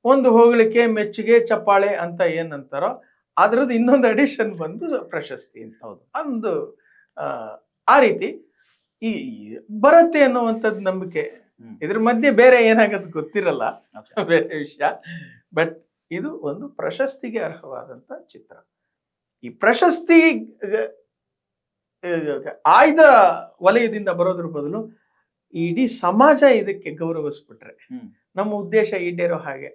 ಒಂದು ಹೊಗಳಿಕೆ, ಮೆಚ್ಚುಗೆ, ಚಪ್ಪಾಳೆ ಅಂತ ಏನಂತಾರೋ ಅದ್ರದ್ದು ಇನ್ನೊಂದು ಅಡಿಷನ್ ಬಂದು ಪ್ರಶಸ್ತಿ ಅಂತ. ಹೌದು, ಒಂದು ಆ ರೀತಿ ಈ ಬರುತ್ತೆ ಅನ್ನುವಂಥದ್ದು ನಂಬಿಕೆ. ಇದ್ರ ಮಧ್ಯೆ ಬೇರೆ ಏನಾಗದು ಗೊತ್ತಿರಲ್ಲ, ಬೇರೆ ವಿಷಯ. ಬಟ್ ಇದು ಒಂದು ಪ್ರಶಸ್ತಿಗೆ ಅರ್ಹವಾದಂತ ಚಿತ್ರ. ಈ ಪ್ರಶಸ್ತಿ ಆಯ್ದ ವಲಯದಿಂದ ಬರೋದ್ರ ಬದಲು ಇಡೀ ಸಮಾಜ ಇದಕ್ಕೆ ಗೌರವಿಸ್ಬಿಟ್ರೆ ನಮ್ಮ ಉದ್ದೇಶ ಈಡೇರೋ ಹಾಗೆ.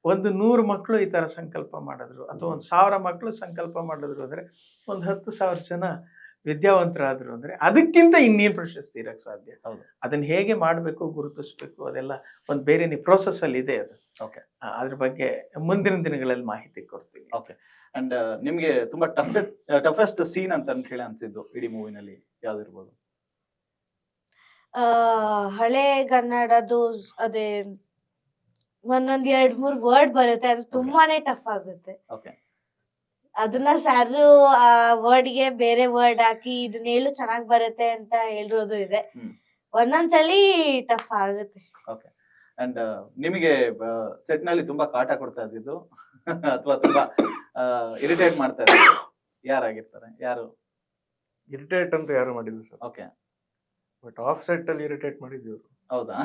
100 ಮಕ್ಕಳು ಈ ತರ ಸಂಕಲ್ಪ ಮಾಡಿದ್ರು ಅಥವಾ 1000 ಮಕ್ಕಳು ಸಂಕಲ್ಪ ಮಾಡಿದ್ರು ಅಂದ್ರೆ 10,000 ಜನ ವಿದ್ಯಾವಂತರಾದ್ರು ಅಂದ್ರೆ ಅದಕ್ಕಿಂತ ಇನ್ನೇನು ಪ್ರಶಸ್ತಿ ಇರಕ್ ಸಾಧ್ಯ? ಅದನ್ನ ಹೇಗೆ ಮಾಡ್ಬೇಕು, ಗುರುತಿಸ್ಬೇಕು, ಅದೆಲ್ಲ ಒಂದು ಬೇರೆ ಪ್ರೋಸೆಸ್ ಅಲ್ಲಿ ಇದೆ ಅದು. ಓಕೆ, ಅದ್ರ ಬಗ್ಗೆ ಮುಂದಿನ ದಿನಗಳಲ್ಲಿ ಮಾಹಿತಿ ಕೊಡ್ತೀವಿ. ಓಕೆ. ಅಂಡ್ ನಿಮ್ಗೆ ತುಂಬಾ ಟಫೆಸ್ಟ್ ಸೀನ್ ಅಂತ ಹೇಳಿ ಅನ್ಸಿದ್ದು ಇಡೀ ಮೂವಿನಲ್ಲಿ ಯಾವ್ದಿರ್ಬೋದು? ಹಳೆಗನ್ನಡದು ಅದೇ ಒಂದೊಂದ್ 2-3 ವರ್ಡ್ ಬರುತ್ತೆ, ಅದು ತುಂಬಾನೇ ಟಫ್ ಆಗುತ್ತೆ. ಅದನ್ನ ಸಾರು ಆ ವರ್ಡ್ಗೆ ಬೇರೆ ವರ್ಡ್ ಹಾಕಿ ಇದನ್ನ ಹೇಳು ಚೆನ್ನಾಗ್ ಬರುತ್ತೆ ಅಂತ ಹೇಳಿರೋದು ಇದೆ. ಒಂದೊಂದ್ಸಲಿ ಟಫ್ ಆಗುತ್ತೆ. ಓಕೆ. ಅಂಡ್ ನಿಮಗೆ ಸೆಟ್ ನಲ್ಲಿ ತುಂಬಾ ಕಾಟ ಕೊಡ್ತಾ ಇದ್ದಿದ್ದು ಅಥವಾ ತುಂಬಾ ಇರಿಟೇಟ್ ಮಾಡ್ತಾ ಇದ್ದು ಯಾರಾಗಿರ್ತಾರೆ? ಯಾರು ಇರಿಟೇಟ್ ಅಂತ ಯಾರು ಮಾಡಿಲ್ಲ sir. Okay. But of set ಅಲ್ಲಿ ಇರಿಟೇಟ್ ಮಾಡಿದ್ದೀವಿ. ಹೌದಾ?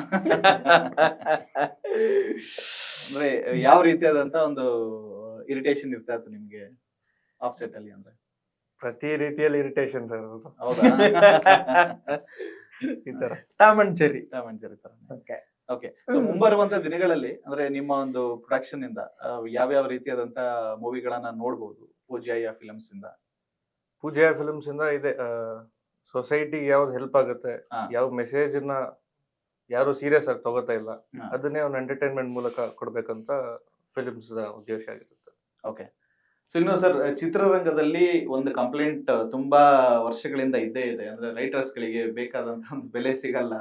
ಅಂದ್ರೆ ಯಾವ ರೀತಿಯಾದಂತ ಒಂದು ಇರಿಟೇಷನ್ ಇರ್ತಾ ಇತ್ತು ನಿಮ್ಗೆ ಆಫ್ ಸೆಟ್ ಅಲ್ಲಿ? ಅಂದ್ರೆ ಪ್ರತಿ ರೀತಿಯಲ್ಲಿ ಇರಿಟೇಷನ್ ಸರ್. ಹೌದಾ? ಈ ತರ ಟಾಮಂಜರಿ ತರ. ಓಕೆ. ಮುಂಬರುವಂತ ದಿನಗಳಲ್ಲಿ ಅಂದ್ರೆ ನಿಮ್ಮ ಒಂದು ಪ್ರೊಡಕ್ಷನ್ ಇಂದ ಯಾವ್ಯಾವ ರೀತಿಯಾದಂತ ಮೂವಿಗಳನ್ನ ನೋಡ್ಬೋದು ಪೂಜ್ಯ ಫಿಲ್ಮ್ಸ್ ಇಂದ? ಪೂಜ್ಯ ಫಿಲ್ಮ್ಸ್ ಇಂದ ಇದೆ ಸೊಸೈಟಿಗೆ ಯಾವ್ದು ಹೆಲ್ಪ್ ಆಗುತ್ತೆ, ಯಾವ ಮೆಸೇಜ್ ನ ಯಾರು ಸೀರಿಯಸ್ ಆಗಿ ತಗೋತಾ ಇಲ್ಲ, ಅದನ್ನೇ ಒಂದು ಎಂಟರ್ಟೈನ್ಮೆಂಟ್ ಮೂಲಕ ಕೊಡ್ಬೇಕಂತ ಫಿಲ್ಮ್ಸ್ ಉದ್ದೇಶ ಆಗಿರುತ್ತೆ. ಓಕೆ. ಸೊ ಇನ್ನು ಸರ್, ಚಿತ್ರರಂಗದಲ್ಲಿ ಒಂದು ಕಂಪ್ಲೇಂಟ್ ತುಂಬಾ ವರ್ಷಗಳಿಂದ ಇದ್ದೇ ಇದೆ. ಅಂದ್ರೆ ರೈಟರ್ಸ್ ಗಳಿಗೆ ಬೇಕಾದಂತ ಒಂದು ಬೆಲೆ ಸಿಗಲ್ಲ,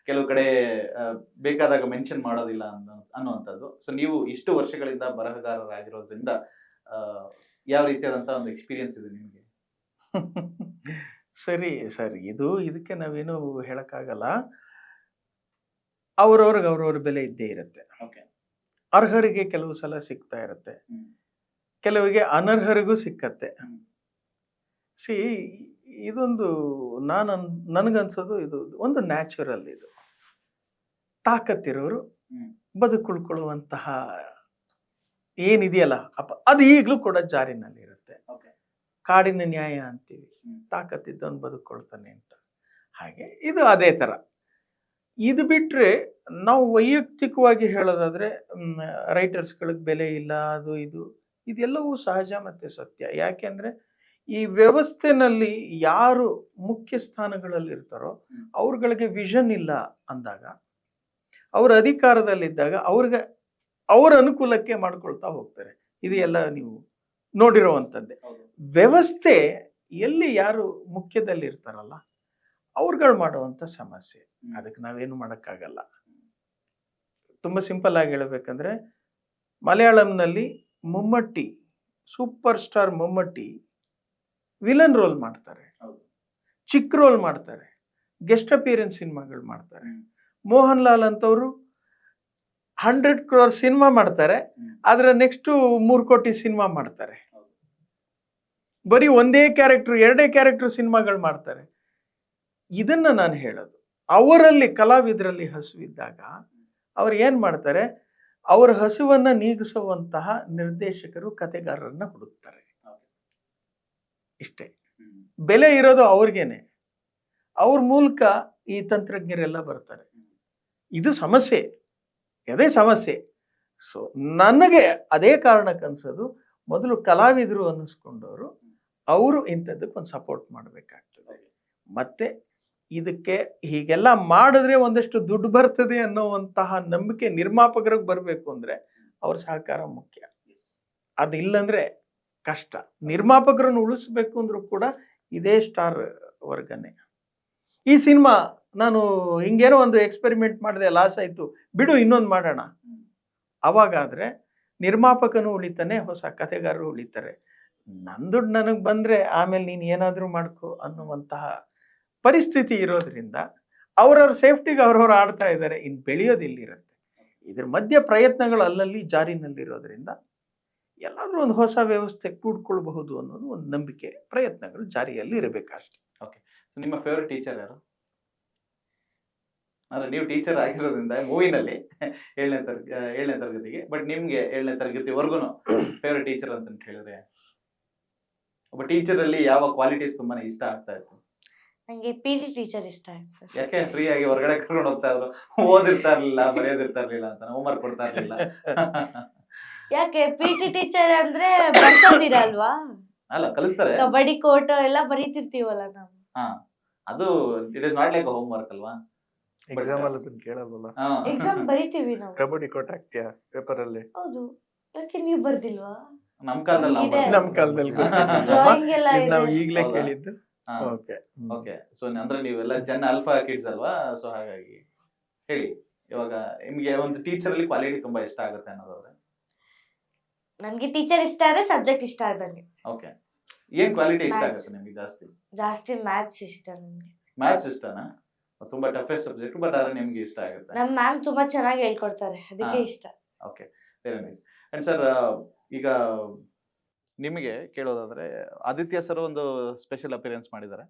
ಕೆಲವು ಕಡೆ ಬೇಕಾದಾಗ ಮೆನ್ಷನ್ ಮಾಡೋದಿಲ್ಲ ಅನ್ನುವಂಥದ್ದು. ಸೊ ನೀವು ಇಷ್ಟು ವರ್ಷಗಳಿಂದ ಬರಹಗಾರರಾಗಿರೋದ್ರಿಂದ ಯಾವ ರೀತಿಯಾದಂತ ಒಂದು ಎಕ್ಸ್ಪೀರಿಯನ್ಸ್ ಇದೆ ನಿಮ್ಗೆ? ಸರಿ, ಇದಕ್ಕೆ ನಾವೇನು ಹೇಳಕ್ಕಾಗಲ್ಲ. ಅವ್ರವ್ರ ಬೆಲೆ ಇದ್ದೇ ಇರುತ್ತೆ. ಅರ್ಹರಿಗೆ ಕೆಲವು ಸಲ ಸಿಗ್ತಾ ಇರುತ್ತೆ, ಕೆಲವಿಗೆ ಅನರ್ಹರಿಗೂ ಸಿಕ್ಕತ್ತೆ. ಇದೊಂದು ನನಗನ್ಸೋದು ಇದು ಒಂದು ನ್ಯಾಚುರಲ್. ಇದು ತಾಕತ್ತಿರೋರು ಬದುಕುಳ್ಕೊಳ್ಳುವಂತಹ ಏನಿದೆಯಲ್ಲ ಅದು ಈಗಲೂ ಕೂಡ ಜಾರಿನಲ್ಲಿ ಇರುತ್ತೆ. ಕಾಡಿನ ನ್ಯಾಯ ಅಂತೀವಿ, ತಾಕತ್ತಿದ್ದವನು ಬದುಕೊಳ್ತಾನೆ ಅಂತ. ಹಾಗೆ ಇದು ಅದೇ ತರ. ಇದು ಬಿಟ್ರೆ ನಾವು ವೈಯಕ್ತಿಕವಾಗಿ ಹೇಳೋದಾದ್ರೆ ರೈಟರ್ಸ್ಗಳಿಗೆ ಬೆಲೆ ಇಲ್ಲ, ಅದು ಇದೆಲ್ಲವೂ ಸಹಜ ಮತ್ತೆ ಸತ್ಯ. ಯಾಕೆಂದ್ರೆ ಈ ವ್ಯವಸ್ಥೆನಲ್ಲಿ ಯಾರು ಮುಖ್ಯ ಸ್ಥಾನಗಳಲ್ಲಿ ಇರ್ತಾರೋ ಅವ್ರಗಳಿಗೆ ವಿಷನ್ ಇಲ್ಲ ಅಂದಾಗ, ಅವ್ರ ಅಧಿಕಾರದಲ್ಲಿದ್ದಾಗ ಅವ್ರ ಅನುಕೂಲಕ್ಕೆ ಮಾಡ್ಕೊಳ್ತಾ ಹೋಗ್ತಾರೆ. ಇದು ಎಲ್ಲ ನೀವು ನೋಡಿರೋವಂಥದ್ದೇ. ವ್ಯವಸ್ಥೆ ಎಲ್ಲಿ ಯಾರು ಮುಖ್ಯದಲ್ಲಿ ಇರ್ತಾರಲ್ಲ ಅವ್ರುಗಳು ಮಾಡುವಂತ ಸಮಸ್ಯೆ. ಅದಕ್ಕೆ ನಾವೇನು ಮಾಡಕ್ಕಾಗಲ್ಲ. ತುಂಬಾ ಸಿಂಪಲ್ ಆಗಿ ಹೇಳ್ಬೇಕಂದ್ರೆ, ಮಲಯಾಳಂನಲ್ಲಿ ಮಮ್ಮಟ್ಟಿ, ಸೂಪರ್ ಸ್ಟಾರ್ ಮಮ್ಮಟ್ಟಿ ವಿಲನ್ ರೋಲ್ ಮಾಡ್ತಾರೆ, ಚಿಕ್ಕ ರೋಲ್ ಮಾಡ್ತಾರೆ, ಗೆಸ್ಟ್ ಅಪಿಯರೆನ್ಸ್ ಸಿನಿಮಾಗಳು ಮಾಡ್ತಾರೆ. ಮೋಹನ್ ಲಾಲ್ ಅಂತವರು 100 crore ಸಿನಿಮಾ ಮಾಡ್ತಾರೆ, ಆದ್ರೆ ನೆಕ್ಸ್ಟ್ 3 ಕೋಟಿ ಸಿನಿಮಾ ಮಾಡ್ತಾರೆ. ಬರೀ ಒಂದೇ ಕ್ಯಾರೆಕ್ಟರ್ 2 ಕ್ಯಾರೆಕ್ಟರ್ ಸಿನಿಮಾಗಳು ಮಾಡ್ತಾರೆ. ಇದನ್ನ ನಾನು ಹೇಳೋದು, ಅವರಲ್ಲಿ ಕಲಾವಿದರಲ್ಲಿ ಹಸುವಿದ್ದಾಗ ಅವ್ರು ಏನ್ ಮಾಡ್ತಾರೆ, ಅವರ ಹಸುವನ್ನ ನೀಗಿಸುವಂತಹ ನಿರ್ದೇಶಕರು ಕತೆಗಾರರನ್ನ ಹುಡುಕ್ತಾರೆ. ಇಷ್ಟೇ. ಬೆಲೆ ಇರೋದು ಅವ್ರಿಗೇನೆ. ಅವ್ರ ಮೂಲಕ ಈ ತಂತ್ರಜ್ಞರೆಲ್ಲ ಬರ್ತಾರೆ. ಇದು ಸಮಸ್ಯೆ, ಅದೇ ಸಮಸ್ಯೆ. ಸೊ ನನಗೆ ಅದೇ ಕಾರಣಕ್ಕೆ ಅನ್ಸೋದು, ಮೊದಲು ಕಲಾವಿದರು ಅನ್ನಿಸ್ಕೊಂಡವರು ಅವರು ಇಂಥದ್ದಕ್ಕೆ ಒಂದು ಸಪೋರ್ಟ್ ಮಾಡಬೇಕಾಗ್ತದೆ. ಮತ್ತೆ ಇದಕ್ಕೆ ಹೀಗೆಲ್ಲ ಮಾಡಿದ್ರೆ ಒಂದಷ್ಟು ದುಡ್ಡು ಬರ್ತದೆ ಅನ್ನೋವಂತಹ ನಂಬಿಕೆ ನಿರ್ಮಾಪಕರಿಗೆ ಬರಬೇಕು ಅಂದ್ರೆ ಅವ್ರ ಸಹಕಾರ ಮುಖ್ಯ. ಅದಿಲ್ಲಂದ್ರೆ ಕಷ್ಟ. ನಿರ್ಮಾಪಕರನ್ನು ಉಳಿಸ್ಬೇಕು ಅಂದ್ರೂ ಕೂಡ ಇದೇ ಸ್ಟಾರ್ ವರ್ಗನೆ. ಈ ಸಿನಿಮಾ ನಾನು ಹಿಂಗೇನೋ ಒಂದು ಎಕ್ಸ್ಪೆರಿಮೆಂಟ್ ಮಾಡಿದೆ, ಲಾಸ್ ಆಯ್ತು, ಬಿಡು ಇನ್ನೊಂದು ಮಾಡೋಣ. ಅವಾಗಾದ್ರೆ ನಿರ್ಮಾಪಕನು ಉಳಿತಾನೆ, ಹೊಸ ಕಥೆಗಾರರು ಉಳಿತಾರೆ. ನನ್ನ ದುಡ್ಡು ನನಗೆ ಬಂದ್ರೆ ಆಮೇಲೆ ನೀನು ಏನಾದರೂ ಮಾಡ್ಕೋ ಅನ್ನುವಂತಹ ಪರಿಸ್ಥಿತಿ ಇರೋದ್ರಿಂದ ಅವ್ರವ್ರ ಸೇಫ್ಟಿಗೆ ಅವ್ರವ್ರು ಆಡ್ತಾ ಇದ್ದಾರೆ. ಇನ್ನು ಬೆಳೆಯೋದು ಇಲ್ಲಿರುತ್ತೆ. ಇದ್ರ ಮಧ್ಯೆ ಪ್ರಯತ್ನಗಳು ಅಲ್ಲಲ್ಲಿ ಜಾರಿನಲ್ಲಿರೋದ್ರಿಂದ ಎಲ್ಲಾದ್ರೂ ಒಂದು ಹೊಸ ವ್ಯವಸ್ಥೆ ಕೂಡ್ಕೊಳ್ಬಹುದು ಅನ್ನೋದು ಒಂದು ನಂಬಿಕೆ, ಪ್ರಯತ್ನಗಳು ಜಾರಿಯಲ್ಲಿ ಇರಬೇಕಷ್ಟೆ. ಓಕೆ. ಸೊ ನಿಮ್ಮ ಫೇವ್ರೆಟ್ ಟೀಚರ್ ಯಾರು? ಅಂದ್ರೆ ನೀವು ಟೀಚರ್ ಆಗಿರೋದ್ರಿಂದ ಮೂವಿನಲ್ಲಿ 7ನೇ ತರಗತಿಗೆ, ಬಟ್ ನಿಮ್ಗೆ 7ನೇ ತರಗತಿವರೆಗೂ ಫೇವ್ರೆಟ್ ಟೀಚರ್ ಅಂತ ಹೇಳಿದ್ರೆ ಒಬ್ಬ ಟೀಚರ್ ಅಲ್ಲಿ ಯಾವ ಕ್ವಾಲಿಟೀಸ್ ತುಂಬಾನೇ ಇಷ್ಟ ಆಗ್ತಾ ಇತ್ತು? ನಂಗೆ PT ಟೀಚರ್ ಇಷ್ಟ ಆಗ್ತದೆ. ಯಾಕೆ? ಫ್ರೀ ಆಗಿ ಹೊರಗಡೆ ಕರ್ಕೊಂಡು ಹೋಗ್ತಾ ಇದ್ರು, ಓದಿರ್ತಾ ಇರ್ಲಿಲ್ಲ, ಬರೆಯೋದಿರ್ತಾ ಇರ್ಲಿಲ್ಲ ಅಂತ, ಹೋಮ್ವರ್ಕ್ ಕೊಡ್ತಾ ಇರ್ಲಿಲ್ಲ. ಯಾಕೆ? PT ಟೀಚರ್ ಅಂದ್ರೆ ಬರ್ಸೋದಿರಲ್ವಾ? ಅಲ್ಲ, ಕಲಿಸ್ತಾರೆ. ಕಬಡ್ಡಿ ಕೋಟ ಎಲ್ಲ ಬರೀತಿರ್ತೀವಲ್ಲ ನಾವು. ಅದು it is not like home work ಅಲ್ವಾ? ಎಕ್ಸಾಮ್ ಅಲ್ಲಿ ಅದನ್ನ ಕೇಳಲ್ವಲ್ಲ. ಎಕ್ಸಾಮ್ ಬರೀತೀವಿ ನಾವು. ಕಬಡ್ಡಿ ಕೋಟ್ ಹಾಕ್ತೀಯಾ ಪೇಪರ್ ಅಲ್ಲಿ? ಹೌದು. ಯಾಕೆ ನೀವು ಬರ್ದಿಲ್ವಾ? ನಮ್ ಕಾಲದಲ್ಲಿ ನಮ್ ಕಾಲದಲ್ಲಿ ಡ್ರಾಯಿಂಗ್ ಎಲ್ಲ ನಾವು ಇದೆ. ಈಗಲೇ ಕೇಳಿದ್ದು. ಓಕೆ. ಸೊ ಅಂದ್ರೆ ನೀವೆಲ್ಲ ಜನ್ ಆಲ್ಫಾ ಕಿಡ್ಸ್ ಅಲ್ವಾ? ಸೊ ಹಾಗಾಗಿ ಹೇಳಿ, ಇವಾಗ ನಿಮ್ಗೆ ಒಂದು ಟೀಚರ್ ಅಲ್ಲಿ ಕ್ವಾಲಿಟಿ ತುಂಬಾ ಇಷ್ಟ ಆಗುತ್ತೆ ಅನ್ನೋದಾದ್ರೆ? ನನ್ಗೆ ಟೀಚರ್ ಇಷ್ಟ ಆದ್ರೆ ಸಬ್ಜೆಕ್ಟ್ ಇಷ್ಟ ಆದಂಗೆ. ಓಕೆ. ಏನ್ ಕ್ವಾಲಿಟಿ ಇಷ್ಟ ಆಗುತ್ತೆ ನಿಮ್ಗೆ ಜಾಸ್ತಿ? ಜಾಸ್ತಿ ಮ್ಯಾಥ್ಸ್ ಇಷ್ಟ ನನ್ಗೆ. ಮ್ಯಾಥ್ಸ್ ಇಷ್ಟನಾ? ತುಂಬಾ ಟಫೆಸ್ಟ್ ಸಬ್ಜೆಕ್ಟ್, ಬಟ್ ಆದ್ರೆ ನಿಮ್ಗೆ ಇಷ್ಟ ಆಗುತ್ತೆ. ನಮ್ ಮ್ಯಾಮ್ ತುಂಬಾ ಚೆನ್ನಾಗಿ ಹೇಳ್ಕೊಡ್ತಾರೆ, ಅದಕ್ಕೆ ಇಷ್ಟ. Okay, very nice. And sir, ಈಗ ನಿಮಗೆ ಕೇಳೋದಾದ್ರೆ, ಆದಿತ್ಯ ಸರ್ ಒಂದು ಸ್ಪೆಷಲ್ ಅಪಿಯರೆನ್ಸ್ ಮಾಡಿದ್ದಾರೆ,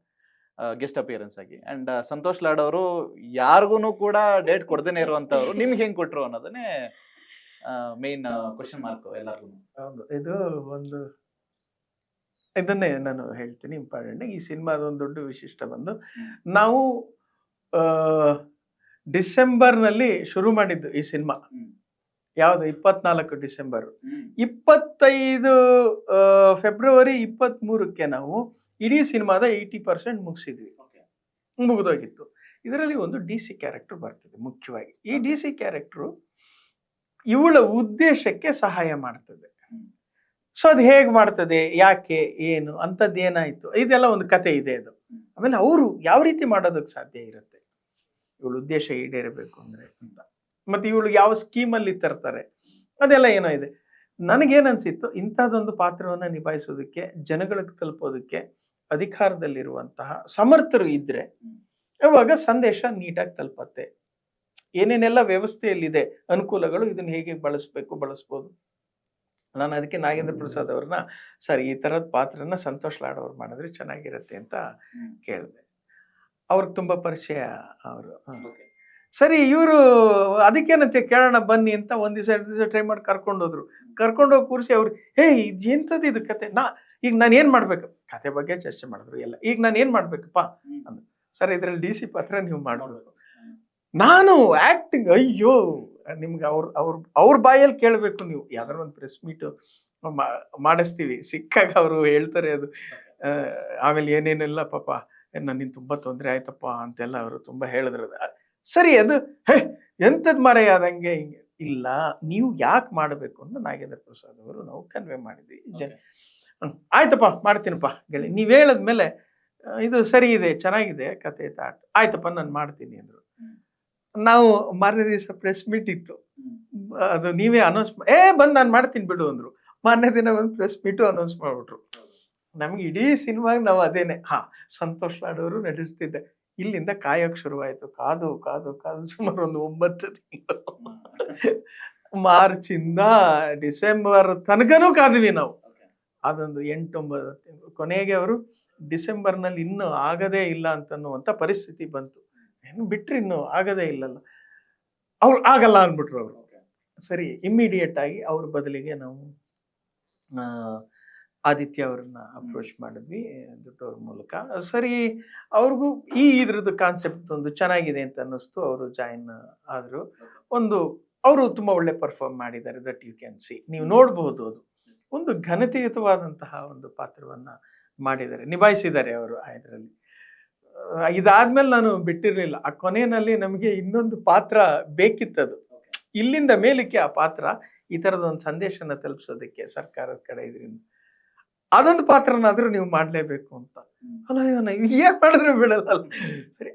ಗೆಸ್ಟ್ ಅಪಿಯರೆನ್ಸ್ ಆಗಿ. ಅಂಡ್ ಸಂತೋಷ್ ಲಾಡ್ ಅವರು ಯಾರಿಗೂ ಕೂಡ ಡೇಟ್ ಕೊಡದೇನೆ ಇರುವಂತವ್ರು, ನಿಮ್ಗೆ ಹೆಂಗ್ ಕೊಟ್ರು ಅನ್ನೋದನ್ನೇ ಮೇನ್ ಕ್ವಶನ್ ಮಾರ್ಕ್ ಎಲ್ಲರಿಗೂ. ಹೌದು, ಇದು ಒಂದು ಇದನ್ನೇ ನಾನು ಹೇಳ್ತೀನಿ ಇಂಪಾರ್ಟೆಂಟ್. ಈ ಸಿನಿಮಾದ ಒಂದು ದೊಡ್ಡ ವಿಶಿಷ್ಟ ಬಂದು, ನಾವು ಡಿಸೆಂಬರ್ನಲ್ಲಿ ಶುರು ಮಾಡಿದ್ದು ಈ ಸಿನಿಮಾ. ಯಾವುದು? 24 ಡಿಸೆಂಬರ್. 25 ಫೆಬ್ರವರಿ 23ಕ್ಕೆ ನಾವು ಇಡೀ ಸಿನಿಮಾದ 80% ಮುಗಿಸಿದ್ವಿ, ಮುಗಿದೋಗಿತ್ತು. ಇದರಲ್ಲಿ ಒಂದು DC ಕ್ಯಾರೆಕ್ಟರ್ ಬರ್ತದೆ ಮುಖ್ಯವಾಗಿ. ಈ DC ಕ್ಯಾರೆಕ್ಟರು ಇವಳ ಉದ್ದೇಶಕ್ಕೆ ಸಹಾಯ ಮಾಡ್ತದೆ. ಸೊ ಅದು ಹೇಗೆ ಮಾಡ್ತದೆ, ಯಾಕೆ, ಏನು, ಅಂಥದ್ದು ಏನಾಯ್ತು, ಇದೆಲ್ಲ ಒಂದು ಕತೆ ಇದೆ. ಅದು ಆಮೇಲೆ ಅವರು ಯಾವ ರೀತಿ ಮಾಡೋದಕ್ಕೆ ಸಾಧ್ಯ ಇರುತ್ತೆ, ಇವಳ ಉದ್ದೇಶ ಈಡೇರಬೇಕು ಅಂದ್ರೆ ಅಂತ. ಮತ್ತೆ ಇವಳು ಯಾವ ಸ್ಕೀಮಲ್ಲಿ ತರ್ತಾರೆ, ಅದೆಲ್ಲ ಏನೋ ಇದೆ. ನನಗೇನು ಅನ್ಸಿತ್ತು, ಇಂಥದ್ದೊಂದು ಪಾತ್ರವನ್ನು ನಿಭಾಯಿಸೋದಕ್ಕೆ, ಜನಗಳಿಗೆ ತಲುಪೋದಕ್ಕೆ ಅಧಿಕಾರದಲ್ಲಿರುವಂತಹ ಸಮರ್ಥರು ಇದ್ರೆ ಇವಾಗ ಸಂದೇಶ ನೀಟಾಗಿ ತಲುಪತ್ತೆ. ಏನೇನೆಲ್ಲ ವ್ಯವಸ್ಥೆಯಲ್ಲಿದೆ ಅನುಕೂಲಗಳು, ಇದನ್ನ ಹೇಗೆ ಬಳಸ್ಬೋದು. ನಾನು ಅದಕ್ಕೆ ನಾಗೇಂದ್ರ ಪ್ರಸಾದ್ ಅವ್ರನ್ನ, ಸರ್ ಈ ಥರದ ಪಾತ್ರನ ಸಂತೋಷ್ ಲಾಡ್ ಅವ್ರು ಮಾಡಿದ್ರೆ ಚೆನ್ನಾಗಿರುತ್ತೆ ಅಂತ ಕೇಳಿದೆ. ಅವ್ರಿಗೆ ತುಂಬ ಪರಿಚಯ ಅವರು. ಸರಿ, ಇವರು ಅದಕ್ಕೇನಂತೆ ಕೇಳೋಣ ಬನ್ನಿ ಅಂತ ಒಂದ್ ದಿವಸ 2 ದಿವಸ ಟ್ರೈ ಮಾಡಿ ಕರ್ಕೊಂಡೋದ್ರು. ಕರ್ಕೊಂಡೋಗಿ ಕೂರಿಸಿ ಅವ್ರು, ಇದು ಎಂಥದ್ದು ಇದು ಕತೆ, ಈಗ ನಾನು ಏನು ಮಾಡ್ಬೇಕು, ಕತೆ ಬಗ್ಗೆ ಚರ್ಚೆ ಮಾಡಿದ್ರು ಎಲ್ಲ. ಈಗ ನಾನು ಏನು ಮಾಡ್ಬೇಕಪ್ಪ ಅಂದ್ರು. ಸರ್ ಇದ್ರಲ್ಲಿ DC ಪಾತ್ರ ನೀವು ಮಾಡಬೇಕು. ನಾನು ಆಕ್ಟಿಂಗ್, ಅಯ್ಯೋ ನಿಮ್ಗೆ ಅವ್ರ ಬಾಯಲ್ಲಿ ಕೇಳಬೇಕು ನೀವು. ಯಾವ್ದಾರು ಒಂದು ಪ್ರೆಸ್ ಮೀಟು ಮಾಡಿಸ್ತೀವಿ, ಸಿಕ್ಕಾಗ ಅವರು ಹೇಳ್ತಾರೆ ಅದು. ಆಮೇಲೆ ಏನೇನೆಲ್ಲ ಪಾಪ ನನಗೆ ತುಂಬ ತೊಂದರೆ ಆಯ್ತಪ್ಪ ಅಂತೆಲ್ಲ ಅವರು ತುಂಬ ಹೇಳಿದ್ರು. ಸರಿ, ಅದು ಎಂಥದ್ದು ಮರೆಯಾದಂಗೆ ಹಿಂಗೆ ಇಲ್ಲ, ನೀವು ಯಾಕೆ ಮಾಡಬೇಕು ಅಂತ ನಾಗೇಂದ್ರ ಪ್ರಸಾದ್ ಅವರು ನಾವು ಕನ್ವೆ ಮಾಡಿದ್ವಿ. ಆಯ್ತಪ್ಪ ಮಾಡ್ತೀನಪ್ಪ ಗೆಳೆ, ನೀವು ಹೇಳದ್ಮೇಲೆ ಇದು ಸರಿ ಇದೆ, ಚೆನ್ನಾಗಿದೆ ಕತೆ, ಆಯ್ತಪ್ಪ ನಾನು ಮಾಡ್ತೀನಿ ಅಂದರು. ನಾವು ಮಾರನೇ ದಿವಸ ಪ್ರೆಸ್ ಮೀಟ್ ಇತ್ತು, ಅದು ನೀವೇ ಅನೌನ್ಸ್ ಬಂದು ನಾನು ಮಾಡ್ತೀನಿ ಬಿಡು ಅಂದರು. ಮಾರನೇ ದಿನ ಒಂದು ಪ್ರೆಸ್ ಮೀಟು ಅನೌನ್ಸ್ ಮಾಡಿಬಿಟ್ರು. ನಮ್ಗೆ ಇಡೀ ಸಿನಿಮಾಗ ನಾವು ಅದೇನೆ. ಸಂತೋಷ್ ಲಾಡ್ ಅವರು ನಟಿಸ್ತಿದ್ದೆ. ಇಲ್ಲಿಂದ ಕಾಯಕ್ ಶುರುವಾಯ್ತು. ಕಾದು ಕಾದು ಕಾದು ಸುಮಾರು ಒಂದು 9 ತಿಂಗಳು. ಮಾರ್ಚ್ ಇಂದ ಡಿಸೆಂಬರ್ ತನಕನೂ ಕಾದ್ವಿ ನಾವು. ಅದೊಂದು 8-9 ತಿಂಗಳು. ಕೊನೆಗೆ ಅವರು ಡಿಸೆಂಬರ್ನಲ್ಲಿ ಇನ್ನು ಆಗದೇ ಇಲ್ಲ ಅಂತನ್ನುವಂತ ಪರಿಸ್ಥಿತಿ ಬಂತು. ಏನು ಬಿಟ್ರಿ ಇನ್ನು ಆಗದೇ ಇಲ್ಲಲ್ಲ, ಅವ್ರು ಆಗಲ್ಲ ಅಂದ್ಬಿಟ್ರು ಅವರು. ಸರಿ, ಇಮ್ಮಿಡಿಯೇಟ್ ಆಗಿ ಅವ್ರ ಬದಲಿಗೆ ನಾವು ಆದಿತ್ಯ ಅವ್ರನ್ನ ಅಪ್ರೋಚ್ ಮಾಡಿದ್ವಿ ದುಡ್ಡವ್ರ ಮೂಲಕ. ಸರಿ, ಅವ್ರಿಗೂ ಇದ್ರದ್ದು ಕಾನ್ಸೆಪ್ಟ್ ಒಂದು ಚೆನ್ನಾಗಿದೆ ಅಂತ ಅನ್ನಿಸ್ತು. ಅವರು ಜಾಯಿನ್ ಆದ್ರು. ಅವರು ತುಂಬಾ ಒಳ್ಳೆ ಪರ್ಫಾರ್ಮ್ ಮಾಡಿದ್ದಾರೆ. ದಟ್ ಯು ಕ್ಯಾನ್ ಸಿ, ನೀವು ನೋಡಬಹುದು. ಅದು ಒಂದು ಘನತೆಯುತವಾದಂತಹ ಒಂದು ಪಾತ್ರವನ್ನ ಮಾಡಿದ್ದಾರೆ, ನಿಭಾಯಿಸಿದ್ದಾರೆ ಅವರು ಇದರಲ್ಲಿ. ಇದಾದ್ಮೇಲೆ ನಾನು ಬಿಟ್ಟಿರ್ಲಿಲ್ಲ. ಆ ಕೊನೆಯಲ್ಲಿ ನಮಗೆ ಇನ್ನೊಂದು ಪಾತ್ರ ಬೇಕಿತ್ತದು. ಇಲ್ಲಿಂದ ಮೇಲಕ್ಕೆ ಆ ಪಾತ್ರ ಈ ತರದ ಒಂದು ಸಂದೇಶನ ತಲುಪಿಸೋದಕ್ಕೆ ಸರ್ಕಾರದ ಕಡೆ ಇದರಿಂದ ಅದೊಂದು ಪಾತ್ರನಾದ್ರೂ ನೀವು ಮಾಡ್ಲೇಬೇಕು ಅಂತ. ಅಲ್ಲ, ಏನ್ ಮಾಡಿದ್ರೆ ಬಿಡಲ್ಲ. ಸರಿ,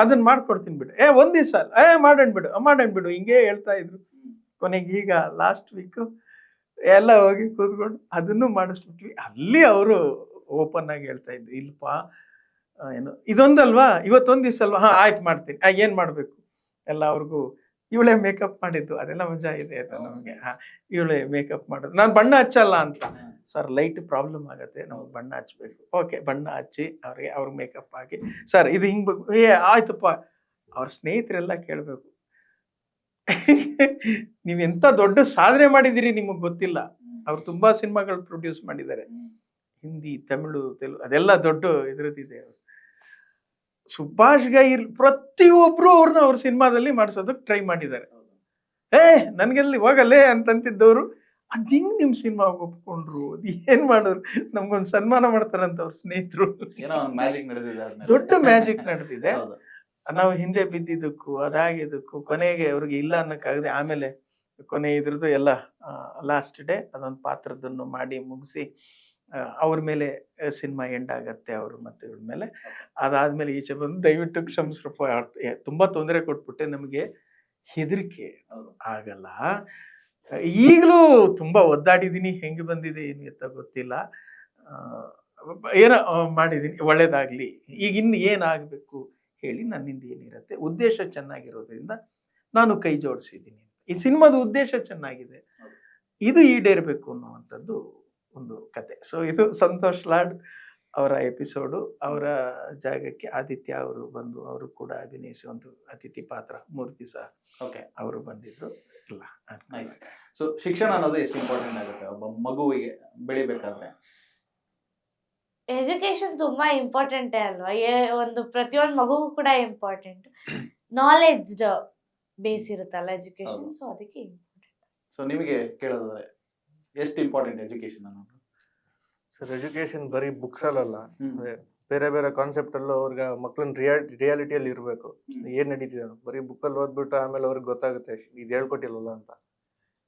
ಅದನ್ನ ಮಾಡ್ಕೊಡ್ತೀನಿ ಬಿಡು, ಒಂದ್ ದಿವಸ ಮಾಡೋಣ ಬಿಡು ಹಿಂಗೆ ಹೇಳ್ತಾ ಇದ್ರು. ಕೊನೆಗೆ ಈಗ ಲಾಸ್ಟ್ ವೀಕ್ ಎಲ್ಲ ಹೋಗಿ ಕೂತ್ಕೊಂಡು ಅದನ್ನು ಮಾಡಿಸ್ಬಿಟ್ವಿ. ಅಲ್ಲಿ ಅವರು ಓಪನ್ ಆಗಿ ಹೇಳ್ತಾ ಇದ್ರು, ಇಲ್ಪ ಏನು ಇದೊಂದಲ್ವಾ, ಇವತ್ತೊಂದ್ ದಿವಸ ಅಲ್ವಾ, ಆಯ್ತು ಮಾಡ್ತೀನಿ. ಏನ್ ಮಾಡ್ಬೇಕು ಎಲ್ಲ ಅವ್ರಿಗೂ. ಇವಳೇ ಮೇಕಪ್ ಮಾಡಿದ್ದು, ಅದೆಲ್ಲ ಮಜಾ ಇದೆ ನಮಗೆ. ಇವಳೇ ಮೇಕಪ್ ಮಾಡೋದು. ನಾನು ಬಣ್ಣ ಹಚ್ಚಲ್ಲ ಅಂತ. ಸರ್, ಲೈಟ್ ಪ್ರಾಬ್ಲಮ್ ಆಗತ್ತೆ, ನಾವು ಬಣ್ಣ ಹಚ್ಬೇಕು. ಓಕೆ, ಬಣ್ಣ ಹಚ್ಚಿ ಅವ್ರಿಗೆ ಮೇಕಪ್ ಹಾಕಿ, ಸರ್ ಇದು ಹಿಂಗ್ ಆಯ್ತಪ್ಪ. ಅವ್ರ ಸ್ನೇಹಿತರೆಲ್ಲ ಕೇಳ್ಬೇಕು, ನೀವ್ ಎಂತ ದೊಡ್ಡ ಸಾಧನೆ ಮಾಡಿದಿರಿ ನಿಮಗ್ ಗೊತ್ತಿಲ್ಲ. ಅವ್ರು ತುಂಬಾ ಸಿನಿಮಾಗಳು ಪ್ರೊಡ್ಯೂಸ್ ಮಾಡಿದ್ದಾರೆ, ಹಿಂದಿ, ತಮಿಳು, ತೆಲುಗು, ಅದೆಲ್ಲ ದೊಡ್ಡ ಇದ್ರದ್ದಿದೆ. ಸುಭಾಷ್ ಗೈರ್ ಪ್ರತಿಯೊಬ್ರು ಅವ್ರನ್ನ ಅವ್ರ ಸಿನಿಮಾದಲ್ಲಿ ಮಾಡಿಸೋದಕ್ಕೆ ಟ್ರೈ ಮಾಡಿದ್ದಾರೆ. ನನ್ಗೆಲ್ಲಿ ಹೋಗಲ್ಲೇ ಅಂತಂತಿದ್ದವ್ರು ಅದ್ ಹಿಂಗ್ ನಿಮ್ ಸಿನಿಮಾ ಒಪ್ಕೊಂಡ್ರು, ಅದ್ ಏನ್ ಮಾಡೋರು, ನಮ್ಗೊಂದು ಸನ್ಮಾನ ಮಾಡ್ತಾರಂತ ಅವ್ರ ಸ್ನೇಹಿತರು. ದೊಡ್ಡ ಮ್ಯಾಜಿಕ್ ನಡೆದಿದೆ. ನಾವು ಹಿಂದೆ ಬಿದ್ದಿದ್ದಕ್ಕೂ ಅದಾಗಿದ್ದಕ್ಕೂ ಕೊನೆಗೆ ಅವ್ರಿಗೆ ಇಲ್ಲ ಅನ್ನಕ್ಕಾಗದೆ ಆಮೇಲೆ ಕೊನೆ ಇದ್ರದ್ದು ಎಲ್ಲ ಲಾಸ್ಟ್ ಡೇ ಅದೊಂದು ಪಾತ್ರದನ್ನು ಮಾಡಿ ಮುಗಿಸಿ ಅವ್ರ ಮೇಲೆ ಸಿನಿಮಾ ಎಂಡ್ ಆಗತ್ತೆ. ಅವರು ಮತ್ತೆ ಇವ್ರ ಮೇಲೆ ಅದಾದ್ಮೇಲೆ ಈಚೆ ಬಂದು ದಯವಿಟ್ಟು ಕ್ಷಮಿಸ್ರಪ್ಪ, ತುಂಬಾ ತೊಂದರೆ ಕೊಟ್ಬಿಟ್ಟೆ, ನಮಗೆ ಹೆದರಿಕೆ ಆಗಲ್ಲ. ಈಗಲೂ ತುಂಬಾ ಒದ್ದಾಡಿದೀನಿ, ಹೆಂಗೆ ಬಂದಿದೆ ಏನು ಅಂತ ಗೊತ್ತಿಲ್ಲ. ಏನೋ ಮಾಡಿದೀನಿ, ಒಳ್ಳೇದಾಗ್ಲಿ. ಈಗ ಇನ್ನು ಏನಾಗಬೇಕು ಹೇಳಿ, ನನ್ನಿಂದ ಏನಿರುತ್ತೆ. ಉದ್ದೇಶ ಚೆನ್ನಾಗಿರೋದ್ರಿಂದ ನಾನು ಕೈ ಜೋಡಿಸಿದ್ದೀನಿ. ಈ ಸಿನಿಮಾದ ಉದ್ದೇಶ ಚೆನ್ನಾಗಿದೆ, ಇದು ಈಡೇರಬೇಕು ಅನ್ನುವಂಥದ್ದು ಒಂದು ಕತೆ. ಸೊ ಇದು ಸಂತೋಷ್ ಲಾಡ್ ಅವರ ಎಪಿಸೋಡು. ಅವರ ಜಾಗಕ್ಕೆ ಆದಿತ್ಯ ಅವರು ಬಂದು ಅವರು ಕೂಡ ಅಭಿನಯಿಸಿ ಒಂದು ಅತಿಥಿ ಪಾತ್ರ 3 ದಿವಸ ಅವರು ಬಂದಿದ್ರು. ಇಲ್ಲ, ಸೊ ಶಿಕ್ಷಣ ಅನ್ನೋದು ಎಷ್ಟು ಇಂಪಾರ್ಟೆಂಟ್ ಆಗುತ್ತೆ ಒಬ್ಬ ಮಗುವಿಗೆ ಬೆಳಿಬೇಕಾದ್ರೆ? ಎಜುಕೇಶನ್ ತುಂಬಾ ಇಂಪಾರ್ಟೆಂಟ್ ಅಲ್ವಾ? ಒಂದು ಪ್ರತಿಯೊಂದು ಮಗುಗೂ ಕೂಡ ಇಂಪಾರ್ಟೆಂಟ್. ನಾಲೆಡ್ಜ್ ಬೇಸ್ ಇರುತ್ತಲ್ಲ ಎಜುಕೇಶನ್, ಸೊ ಅದಕ್ಕೆ ಇಂಪಾರ್ಟೆಂಟ್. ಸೊ ನಿಮಗೆ ಕೇಳೋದಾದ್ರೆ ಎಷ್ಟು ಇಂಪಾರ್ಟೆಂಟ್ ಎಜುಕೇಶನ್ ಅನ್ನೋದು? ಸರ್, ಎಜುಕೇಶನ್ ಬರೀ ಬುಕ್ಸ್ ಅಲ್ಲ, ಬೇರೆ ಬೇರೆ ಕಾನ್ಸೆಪ್ಟ್ ಅಲ್ಲೂ ಅವ್ರಿಗೆ ಮಕ್ಳನ್ನ ರಿಯಾಲಿಟಿಯಲ್ಲಿ ಇರಬೇಕು. ಏನ್ ನಡೀತಿದೆ ಬರೀ ಬುಕ್ಕಲ್ಲಿ ಓದ್ಬಿಟ್ಟು ಆಮೇಲೆ ಅವ್ರಿಗೆ ಗೊತ್ತಾಗುತ್ತೆ ಇದು ಹೇಳ್ಕೊಟ್ಟಿಲ್ಲಲ್ಲ ಅಂತ.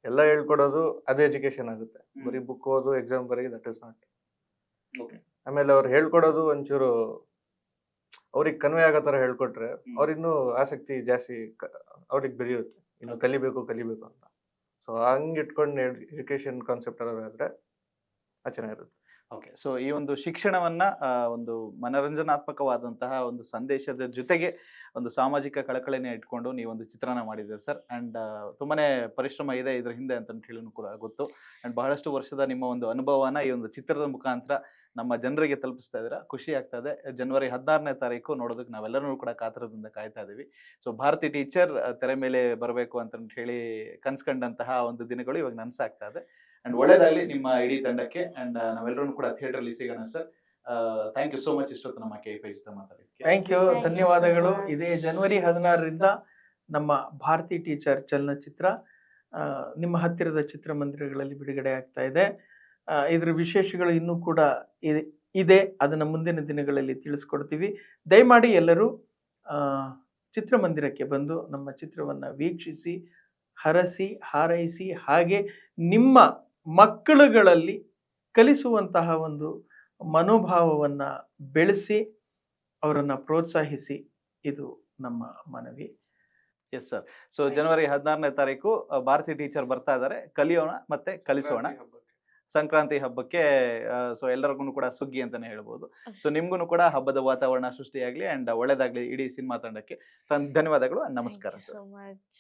ಎಲ್ಲ ಹೇಳ್ಕೊಡೋದು ಅದು ಎಜುಕೇಶನ್ ಆಗುತ್ತೆ. ಬರೀ ಬುಕ್ ಓದು ಎಕ್ಸಾಮ್ ಬರೀ ದಟ್ ಇಸ್ ನಾಟ್. ಆಮೇಲೆ ಅವ್ರು ಹೇಳ್ಕೊಡೋದು ಒಂಚೂರು ಅವ್ರಿಗೆ ಕನ್ವೆ ಆಗೋ ಥರ ಹೇಳ್ಕೊಟ್ರೆ ಅವ್ರಿನ್ನೂ ಆಸಕ್ತಿ ಜಾಸ್ತಿ ಅವ್ರಿಗೆ ಬೆಳೆಯುತ್ತೆ, ಇನ್ನು ಕಲಿಬೇಕು ಅಂತ. ಸೊ ಹಂಗೆ ಇಟ್ಕೊಂಡು ಎಜುಕೇಶನ್ ಕಾನ್ಸೆಪ್ಟ್ ಆದ್ರೆ ಚೆನ್ನಾಗಿರುತ್ತೆ. ಓಕೆ, ಸೊ ಈ ಒಂದು ಶಿಕ್ಷಣವನ್ನ ಒಂದು ಮನರಂಜನಾತ್ಮಕವಾದಂತಹ ಒಂದು ಸಂದೇಶದ ಜೊತೆಗೆ ಒಂದು ಸಾಮಾಜಿಕ ಕಳಕಳಿನ ಇಟ್ಕೊಂಡು ನೀವೊಂದು ಚಿತ್ರಣ ಮಾಡಿದ್ದೀರಿ ಸರ್. ಆ್ಯಂಡ್ ತುಂಬಾನೇ ಪರಿಶ್ರಮ ಇದೆ ಇದ್ರ ಹಿಂದೆ ಅಂತ ಹೇಳಿ ಕೂಡ ಗೊತ್ತು. ಆ್ಯಂಡ್ ಬಹಳಷ್ಟು ವರ್ಷದ ನಿಮ್ಮ ಒಂದು ಅನುಭವನ ಈ ಒಂದು ಚಿತ್ರದ ಮುಖಾಂತರ ನಮ್ಮ ಜನರಿಗೆ ತಲುಪಿಸ್ತಾ ಇದ್ದೀರಾ. ಖುಷಿ ಆಗ್ತಾ ಇದೆ. ಜನವರಿ 16ನೇ ತಾರೀಕು ನೋಡೋದಕ್ಕೆ ನಾವೆಲ್ಲರೂ ಕೂಡ ಕಾತರದಿಂದ ಕಾಯ್ತಾ ಇದ್ದೀವಿ. ಸೊ ಭಾರತಿ ಟೀಚರ್ ತೆರೆ ಮೇಲೆ ಬರಬೇಕು ಅಂತ ಹೇಳಿ ಕನ್ಸ್ಕೊಂಡಂತಹ ಒಂದು ದಿನಗಳು ಇವಾಗ ನನಸಾಗ್ತಾ ಇದೆ. ಅಂಡ್ ಒಳ್ಳೇದಾಗ್ಲಿ ನಿಮ್ಮ ಇಡೀ ತಂಡಕ್ಕೆ. ಅಂಡ್ ನಾವೆಲ್ಲರೂ ಕೂಡ ಥಿಯೇಟರ್ ಅಲ್ಲಿ ಸಿಗೋಣ sir. Thank you so much ಇಷ್ಟೊತ್ತು ನಮ್ಮ KFI ಜೊತೆ ಮಾತಾಡಿದ್ದಕ್ಕೆ. ಥ್ಯಾಂಕ್ ಯು, ಧನ್ಯವಾದಗಳು. ಇದೇ ಜನವರಿ 16ರಿಂದ ನಮ್ಮ ಭಾರತಿ ಟೀಚರ್ ಚಲನಚಿತ್ರ ನಿಮ್ಮ ಹತ್ತಿರದ ಚಿತ್ರಮಂದಿರಗಳಲ್ಲಿ ಬಿಡುಗಡೆ ಆಗ್ತಾ ಇದೆ. ಇದ್ರ ವಿಶೇಷಗಳು ಇನ್ನೂ ಕೂಡ ಇದೆ, ಅದನ್ನ ಮುಂದಿನ ದಿನಗಳಲ್ಲಿ ತಿಳಿಸ್ಕೊಡ್ತೀವಿ. ದಯಮಾಡಿ ಎಲ್ಲರೂ ಚಿತ್ರಮಂದಿರಕ್ಕೆ ಬಂದು ನಮ್ಮ ಚಿತ್ರವನ್ನ ವೀಕ್ಷಿಸಿ, ಹರಸಿ, ಹಾರೈಸಿ, ಹಾಗೆ ನಿಮ್ಮ ಮಕ್ಕಳುಗಳಲ್ಲಿ ಕಲಿಸುವಂತಹ ಒಂದು ಮನೋಭಾವವನ್ನ ಬೆಳೆಸಿ ಅವರನ್ನ ಪ್ರೋತ್ಸಾಹಿಸಿ, ಇದು ನಮ್ಮ ಮನವಿ. Yes sir. ಸೊ ಜನವರಿ 16ನೇ ತಾರೀಕು ಭಾರತಿ ಟೀಚರ್ ಬರ್ತಾ ಇದ್ದಾರೆ. ಕಲಿಯೋಣ ಮತ್ತೆ ಕಲಿಸೋಣ. ಸಂಕ್ರಾಂತಿ ಹಬ್ಬಕ್ಕೆ ಸೊ ಎಲ್ಲರಿಗೂ ಕೂಡ ಸುಗ್ಗಿ ಅಂತಾನೆ ಹೇಳ್ಬೋದು. ಸೊ ನಿಮ್ಗೂ ಕೂಡ ಹಬ್ಬದ ವಾತಾವರಣ ಸೃಷ್ಟಿಯಾಗ್ಲಿ ಅಂಡ್ ಒಳ್ಳೇದಾಗ್ಲಿ ಇಡೀ ಸಿನಿಮಾ ತಂಡಕ್ಕೆ. ಧನ್ಯವಾದಗಳು, ನಮಸ್ಕಾರ Thank you sir. so much.